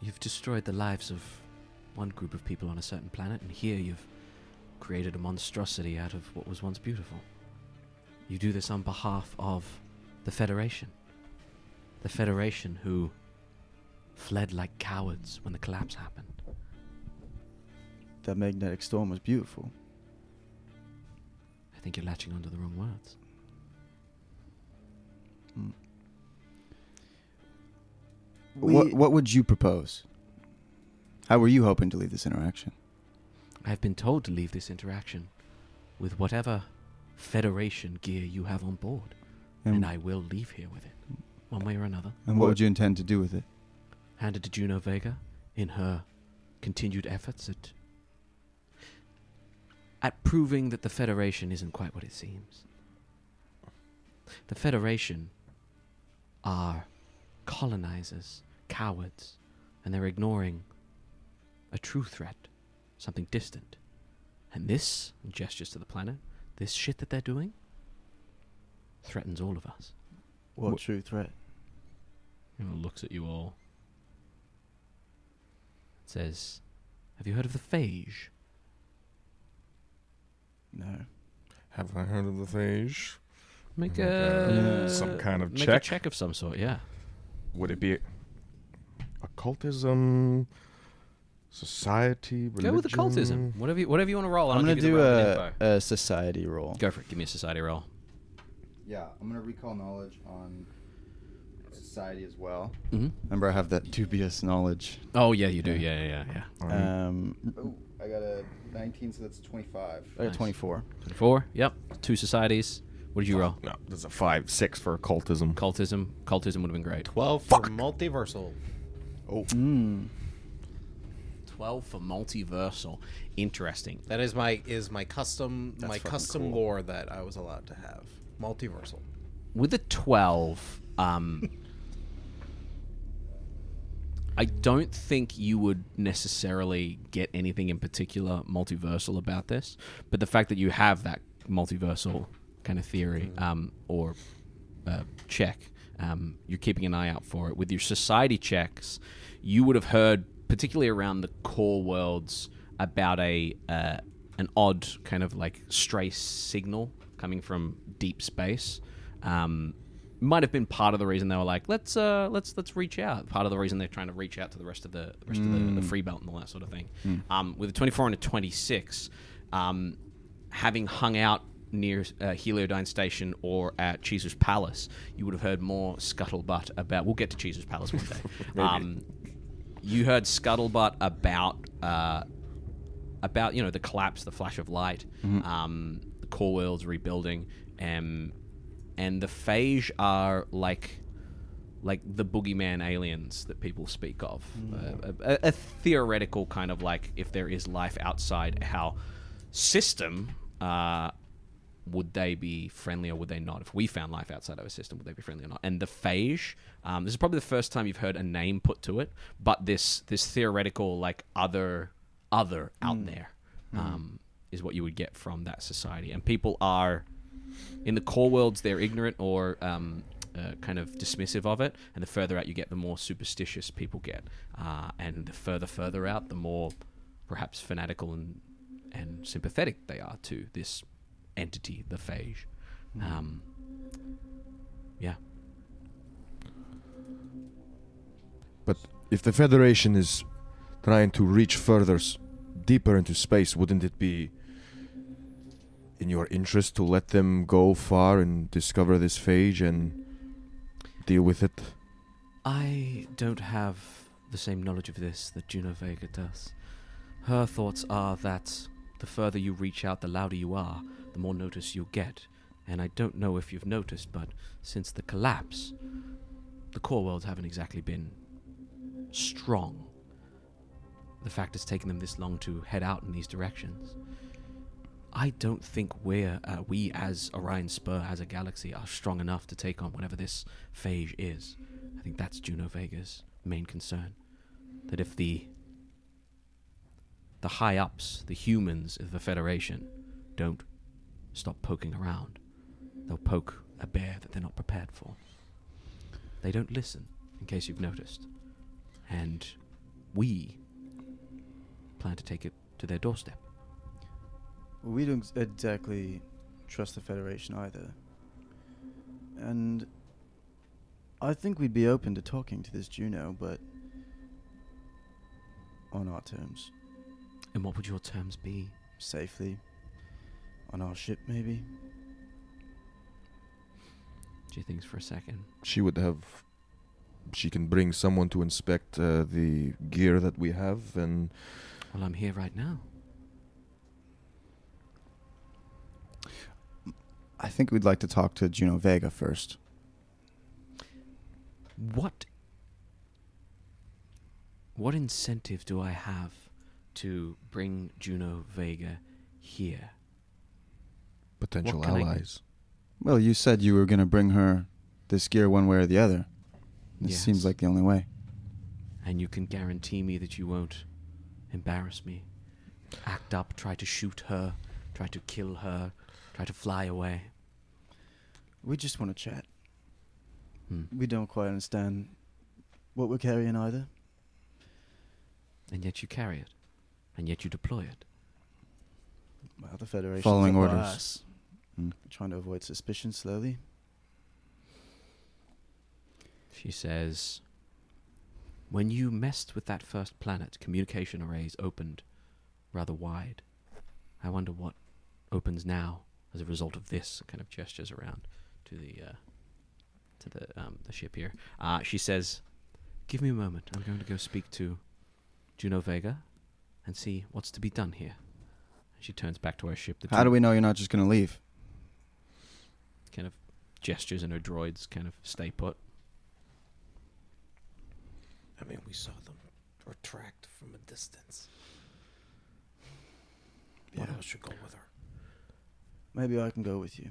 You've destroyed the lives of one group of people on a certain planet, and here you've created a monstrosity out of what was once beautiful. You do this on behalf of the Federation. The Federation who fled like cowards when the collapse happened. That magnetic storm was beautiful. I think you're latching onto the wrong words. What would you propose? How were you hoping to leave this interaction? I've been told to leave this interaction with whatever Federation gear you have on board, and I will leave here with it, one way or another. And what would you intend to do with it? Hand it to Juno Vega in her continued efforts at proving that the Federation isn't quite what it seems. The Federation are colonizers, cowards, and they're ignoring a true threat, something distant. And this, gestures to the planet, this shit that they're doing, threatens all of us. What true threat? Looks at you all. Says, have you heard of the phage? No. Have I heard of the phage? Make some kind of make check. a check of some sort, yeah. Would it be occultism, society, religion? Go with occultism. Whatever you want to roll. I'm going to do a society roll. Go for it. Give me a society roll. Yeah, I'm going to recall knowledge on society as well. Mm-hmm. Remember, I have that dubious knowledge. Oh, yeah, you do. Yeah. Oh, I got a 19, so that's 25. I got Nice. 24. 24. Yep. 2 societies. What did you roll? No, there's a 5, 6 for occultism. Cultism. Cultism would have been great. 12 for multiversal. Oh. 12 for multiversal. Interesting. That is my custom That's fucking custom cool. lore that I was allowed to have. Multiversal. With the 12, I don't think you would necessarily get anything in particular multiversal about this, but the fact that you have that multiversal kind of theory or check, you're keeping an eye out for it. With your society checks, you would have heard, particularly around the core worlds, about an odd kind of like stray signal coming from deep space. Might have been part of the reason they were like, let's reach out. Part of the reason they're trying to reach out to the rest of the free belt and all that sort of thing. With a 24 and a 26, having hung out near Heliodyne Station or at Caesar's Palace, you would have heard more scuttlebutt about. We'll get to Caesar's Palace one day. You heard scuttlebutt about the collapse, the flash of light, the core world's rebuilding, and the phage are like the boogeyman aliens that people speak of. A theoretical kind of like, if there is life outside our system, would they be friendly or would they not? If we found life outside our system, would they be friendly or not? And the phage, this is probably the first time you've heard a name put to it, but this theoretical like other out there is what you would get from that society. And people are, in the core worlds, they're ignorant or kind of dismissive of it, and the further out you get, the more superstitious people get, and the further out, the more perhaps fanatical and sympathetic they are to this entity, the phage. Yeah. But if the Federation is trying to reach further, deeper into space, wouldn't it be in your interest to let them go far and discover this phage and deal with it? I don't have the same knowledge of this that Juno Vega does. Her thoughts are that the further you reach out, the louder you are, the more notice you'll get. And I don't know if you've noticed, but since the collapse, the core worlds haven't exactly been strong. The fact it's taken them this long to head out in these directions. I don't think we as Orion Spur, as a galaxy, are strong enough to take on whatever this phage is. I think that's Juno Vega's main concern. That if the high-ups, the humans of the Federation, don't stop poking around, they'll poke a bear that they're not prepared for. They don't listen, in case you've noticed. And we plan to take it to their doorstep. Well, we don't exactly trust the Federation either. And I think we'd be open to talking to this Juno, but on our terms. And what would your terms be? Safely. On our ship, maybe. She thinks for a second. She can bring someone to inspect the gear that we have, and Well, I'm here right now. I think we'd like to talk to Juno Vega first. What incentive do I have to bring Juno Vega here? potential What can I- allies. Well, you said you were going to bring her this gear one way or the other. This Yes. seems like the only way. And you can guarantee me that you won't embarrass me, act up, try to shoot her, try to kill her, try to fly away. We just want to chat. Hmm. We don't quite understand what we're carrying either. And yet you carry it, and yet you deploy it. Well, the Federation Following orders. Trying to avoid suspicion slowly. She says, when you messed with that first planet, communication arrays opened rather wide. I wonder what opens now as a result of this. Kind of gestures around to the ship here. She says, give me a moment. I'm going to go speak to Juno Vega and see what's to be done here. And she turns back to her ship. How do we know you're not just going to leave? Kind of gestures and her droids kind of stay put. I mean, we saw them retract from a distance. One of us should go with her. Maybe I can go with you.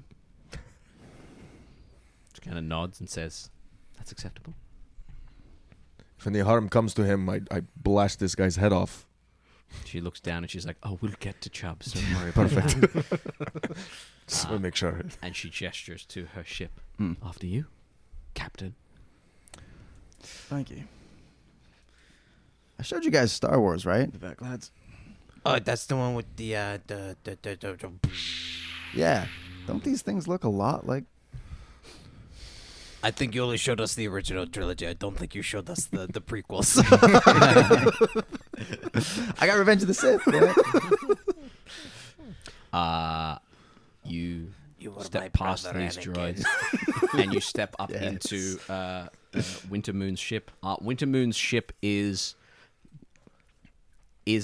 She kind of nods and says, that's acceptable. If any harm comes to him, I blast this guy's head off. She looks down and she's like, oh, we'll get to Chubbs. Don't worry about that. Just want to make sure. And she gestures to her ship. Hmm. After you, Captain. Thank you. I showed you guys Star Wars, right? The back, lads. Oh, that's the one with the Yeah. Don't these things look a lot like... I think you only showed us the original trilogy. I don't think you showed us the prequels. I got Revenge of the Sith, man. You You were my step past brother, these Anakin. droids and you step up Yes. into Winter Moon's ship. Winter Moon's ship is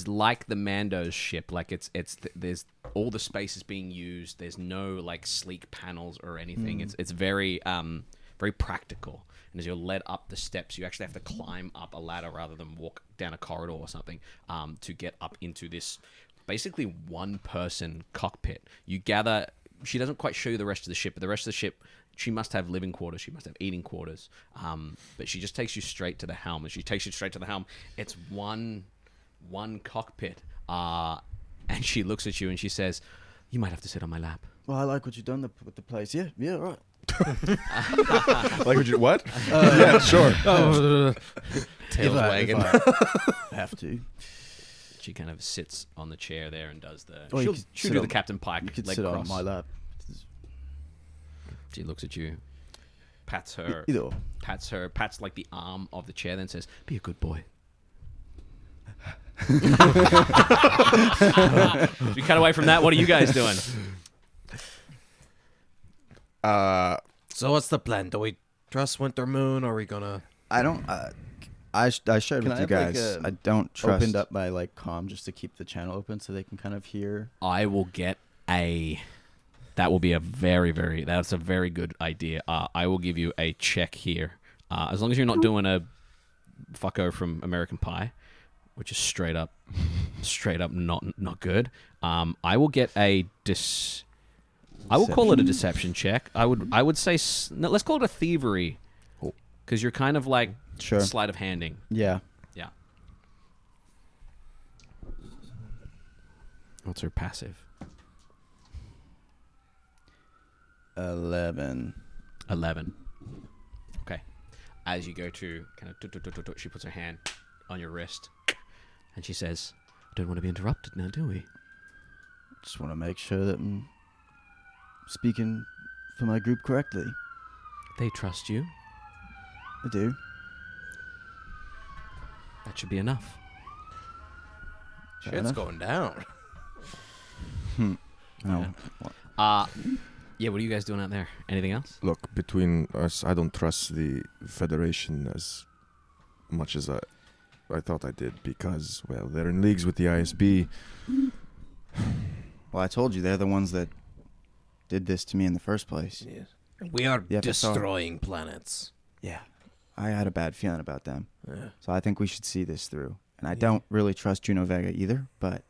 like the Mando's ship. Like there's all the space is being used. There's no like sleek panels or anything. It's very very practical. And as you're led up the steps, you actually have to climb up a ladder rather than walk down a corridor or something to get up into this basically one-person cockpit. You gather. She doesn't quite show you the rest of the ship, but the rest of the ship, she must have living quarters. She must have eating quarters. But she just takes you straight to the helm. As she takes you straight to the helm, it's one cockpit. And she looks at you and she says, you might have to sit on my lap. Well, I like what you've done with the place. Yeah, right. Like, would you what? Yeah, sure. Tails wagging. If I have to. She kind of sits on the chair there and does the... Or you she'll could she'll sit do on- the Captain Pike You could leg sit cross. on my lap. She looks at you, pats her, Either or. pats like the arm of the chair, then says, "Be a good boy." We cut away from that. What are you guys doing? So what's the plan? Do we trust Winter Moon, or are we gonna... I don't... I shared Can with I you have, like, guys. a I don't trust... Opened up by like comm just to keep the channel open so they can kind of hear. I will get a. That will be a very, very. That's a very good idea. I will give you a check here, as long as you're not doing a fucko from American Pie, which is straight up not good. I will get a I will call it a deception check. I would say no, let's call it a thievery, because you're kind of like Sure. sleight of handing. Yeah. Yeah. What's her passive? 11. 11. Okay. As you go to kind of, she puts her hand on your wrist, and she says, "Don't want to be interrupted now, do we?" Just want to make sure that I'm speaking for my group correctly. They trust you. I do. That should be enough. Fair Shit's enough. going down. No. Yeah, what are you guys doing out there? Anything else? Look, between us, I don't trust the Federation as much as I thought I did because, well, they're in leagues with the ISB. Well, I told you they're the ones that did this to me in the first place. Yes. We are Yeah, that's all. destroying planets. Yeah. I had a bad feeling about them. Yeah. So I think we should see this through. And I don't really trust Juno Vega either, but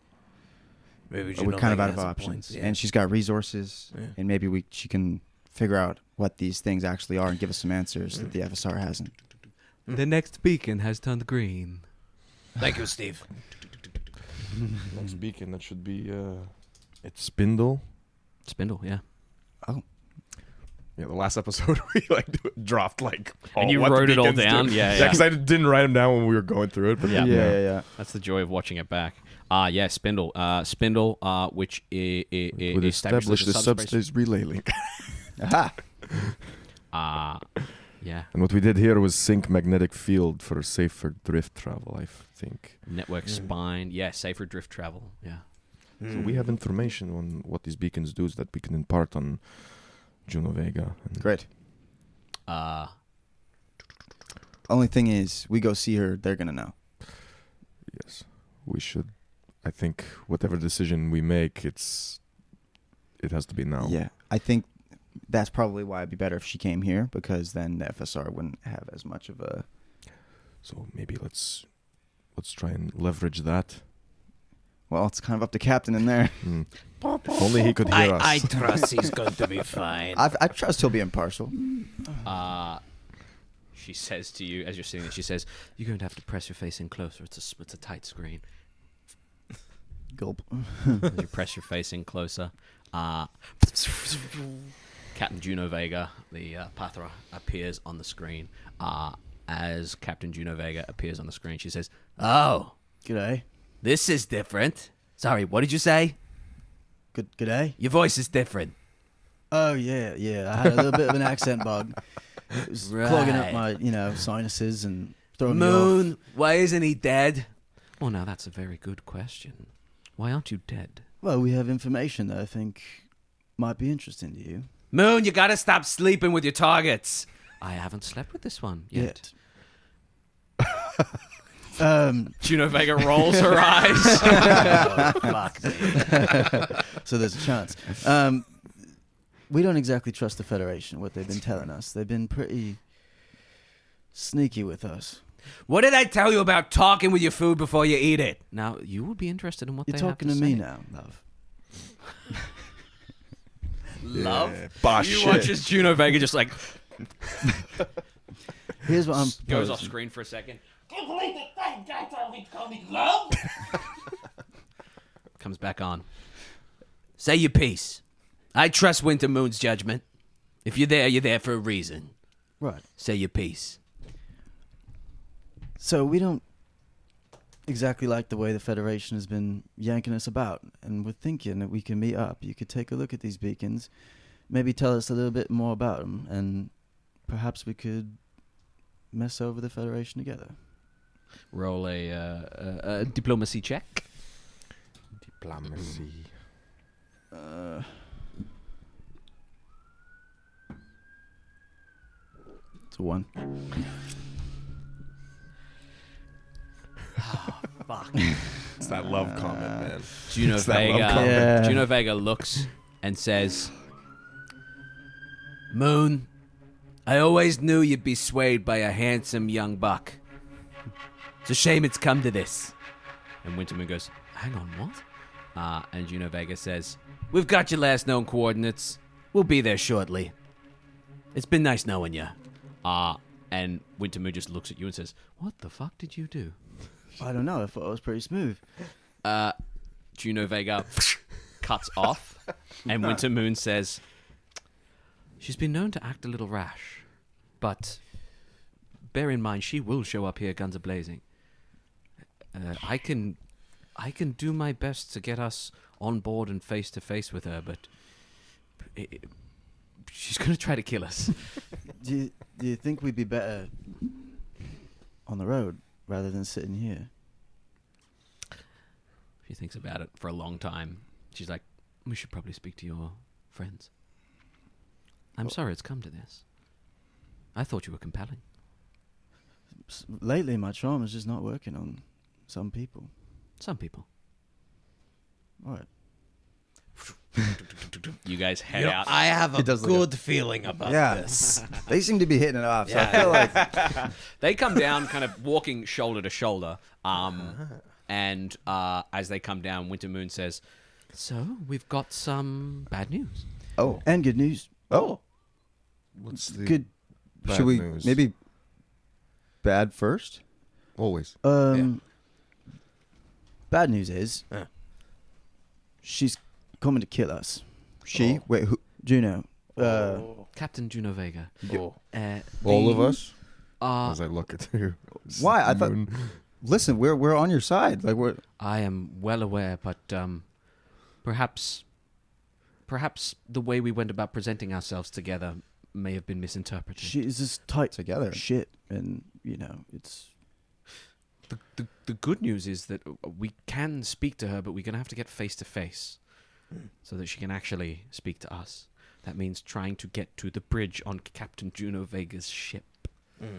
Maybe we're kind of out of options. Yeah. And she's got resources, Yeah. and maybe she can figure out what these things actually are and give us some answers that the FSR hasn't. The next beacon has turned green. Thank you, Steve. Next beacon, that should be, it's Spindle. Spindle, yeah. Oh. Yeah, the last episode we dropped And you what the wrote it all beacons down? do. Yeah, Yeah, because I didn't write them down when we were going through it. But Yeah. Yeah. That's the joy of watching it back. Yeah, Spindle. Spindle, which Would established establish the subspace. subspace relay link. Aha. Yeah, And what we did here was sync magnetic field for safer drift travel, I think. network spine. Yeah, safer drift travel. Yeah. So we have information on what these beacons do that we can impart on Juno Vega. And Great. Uh, Only thing is, we go see her, they're going to know. yes, we should. I think whatever decision we make, it has to be now. Yeah. I think that's probably why it'd be better if she came here, because then the FSR wouldn't have as much of a... So maybe let's try and leverage that. Well, it's kind of up to Captain in there. If only he could hear us. I trust he's going to be fine. I trust he'll be impartial. she says to you as you're sitting there. She says, "You're going to have to press your face in closer. It's a tight screen." Gulp. As you press your face in closer, Captain Juno Vega, the Pathra, appears on the screen. As Captain Juno Vega appears on the screen, she says, "Oh, G'day. this is different. Sorry, what did you say? G'day. Your voice is different." Oh, yeah. I had a little bit of an accent bug. It was clogging up my, sinuses and throwing me off. Moon, why isn't he dead? Well, now that's a very good question. Why aren't you dead? Well, we have information that I think might be interesting to you. Moon, you gotta stop sleeping with your targets. I haven't slept with this one yet. Juno Vega rolls her eyes. Oh, fuck. So there's a chance. We don't exactly trust the Federation, what they've been telling us. They've been pretty sneaky with us. What did I tell you about talking with your food before you eat it? Now, you would be interested in what You're they have talking to to say. me now, love. Love? Bosh You shit. watch as Juno Vega just like Here's what I'm goes off proposing. screen for a second. Can't believe that fucking guy told me to call me love. Comes back on. Say your piece. I trust Winter Moon's judgment. If you're there for a reason. Right. Say your piece. So we don't exactly like the way the Federation has been yanking us about, and we're thinking that we can meet up. You could take a look at these beacons, maybe tell us a little bit more about them, and perhaps we could mess over the Federation together. Roll a diplomacy check. Diplomacy. It's a 1. Fuck. It's that love comment, man. Juno It's that love Vega. comment. Yeah. Juno Vega looks and says, "Moon, I always knew you'd be swayed by a handsome young buck. It's a shame it's come to this. And Wintermoon goes, hang on, what? And Juno Vega says, we've got your last known coordinates. We'll be there shortly. It's been nice knowing you. And Wintermoon just looks at you and says, what the fuck did you do? I don't know. I thought it was pretty smooth. Juno Vega cuts off, and Wintermoon says, she's been known to act a little rash, but bear in mind she will show up here guns a-blazing. I can do my best to get us on board and face to face with her, but she's going to try to kill us. Do you think we'd be better on the road rather than sitting here? She thinks about it for a long time. She's like, we should probably speak to your friends. I'm sorry it's come to this. I thought you were compelling. Lately, my charm is just not working on some people. Some people. All right. You guys head You know, out. I have a It does look good feeling about Yeah. this. They seem to be hitting it off. So I Yeah. feel like They come down, kind of walking shoulder to shoulder. And as they come down, Wintermoon says, so we've got some bad news. oh And good news. What's the Good. bad should we news? maybe bad first? Always. Bad news is Yeah. she's coming to kill us. She wait who? Juno. Captain Juno Vega. Oh. All of us? Uh, As I look at you. Why? I thought. Moon. Listen, we're on your side. Like we're. I am well aware, but perhaps the way we went about presenting ourselves together may have been misinterpreted. She is just tight Together. shit, and it's. The good news is that we can speak to her, but we're going to have to get face to face so that she can actually speak to us. That means trying to get to the bridge on Captain Juno Vega's ship.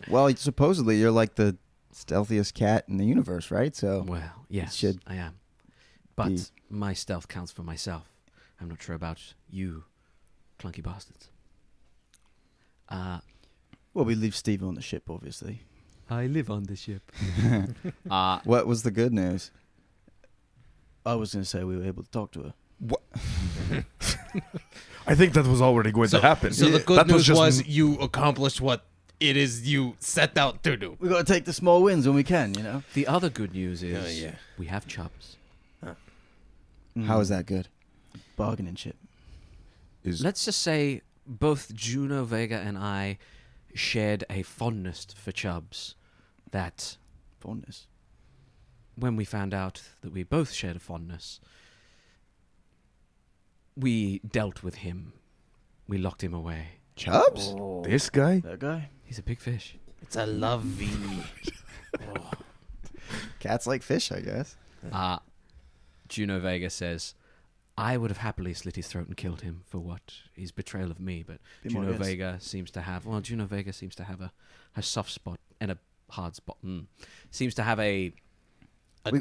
Well, supposedly you're like the stealthiest cat in the universe, right? So Well, yes, should I am. But be- my stealth counts for myself. I'm not sure about you, clunky bastards. Well, we leave Steve on the ship, obviously. I live on the ship. what was the good news? I was going to say we were able to talk to her. I think that was already going to happen. So the good That news just was you accomplished what it is you set out to do. We got to take the small wins when we can, you know. The other good news is Oh, yeah. we have chubs. How is that good? Bargaining chip? Let's just say both Juno Vega and I shared a fondness for chubs that Fondness. when we found out that we both shared a fondness, we dealt with him. We locked him away. Chubbs? This guy? That guy? He's a big fish. It's a lovey. Cats like fish, I guess. Juno Vega says, I would have happily slit his throat and killed him for what his betrayal of me, but Be my Juno guest. Vega seems to have a soft spot and a hard spot. Seems to have a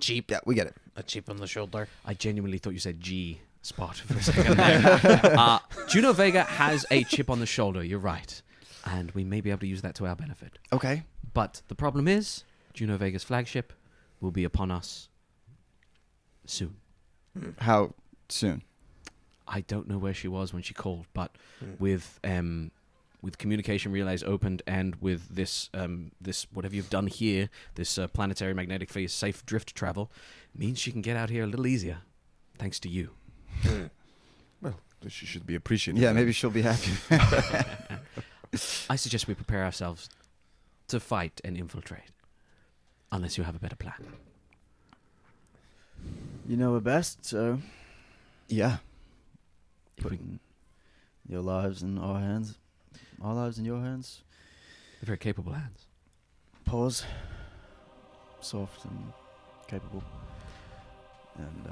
Cheap. Yeah, we get it. A chip on the shoulder. I genuinely thought you said G spot for a second there. Juno Vega has a chip on the shoulder, you're right. And we may be able to use that to our benefit. Okay. But the problem is, Juno Vega's flagship will be upon us soon. How soon? I don't know where she was when she called, but with communication relays opened and with this whatever you've done here, this planetary magnetic field safe drift travel, means she can get out here a little easier, thanks to you. Well, she should be appreciated. Yeah, maybe she'll be happy. I suggest we prepare ourselves to fight and infiltrate, unless you have a better plan. You know her best, so Yeah. If we, putting your lives in our hands, our lives in your hands. they're very capable hands. Pause. Soft and capable. And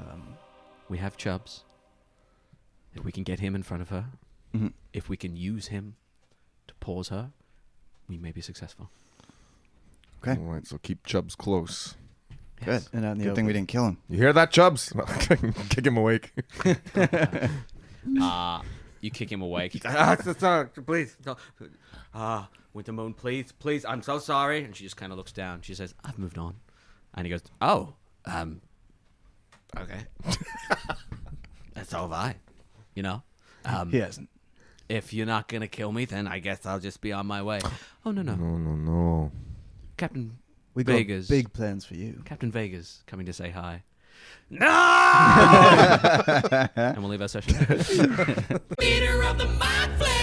We have Chubbs. If we can get him in front of her, Mhm. if we can use him to pause her, we may be successful. Okay. All right, so keep Chubbs close. Good. and out in the Good thing we open. didn't kill him. You hear that, Chubbs? Kick him awake. You kick him away. Please. Wintermoon, please. I'm so sorry. And she just kind of looks down. She says, I've moved on. And he goes, "Oh, okay, that's all right. You know, He hasn't. if you're not gonna kill me, then I guess I'll just be on my way." Oh no, No. Captain We got Vegas. big plans for you. Captain Vegas coming to say hi. No! And we'll leave our session. Leader of the Mind Flayer.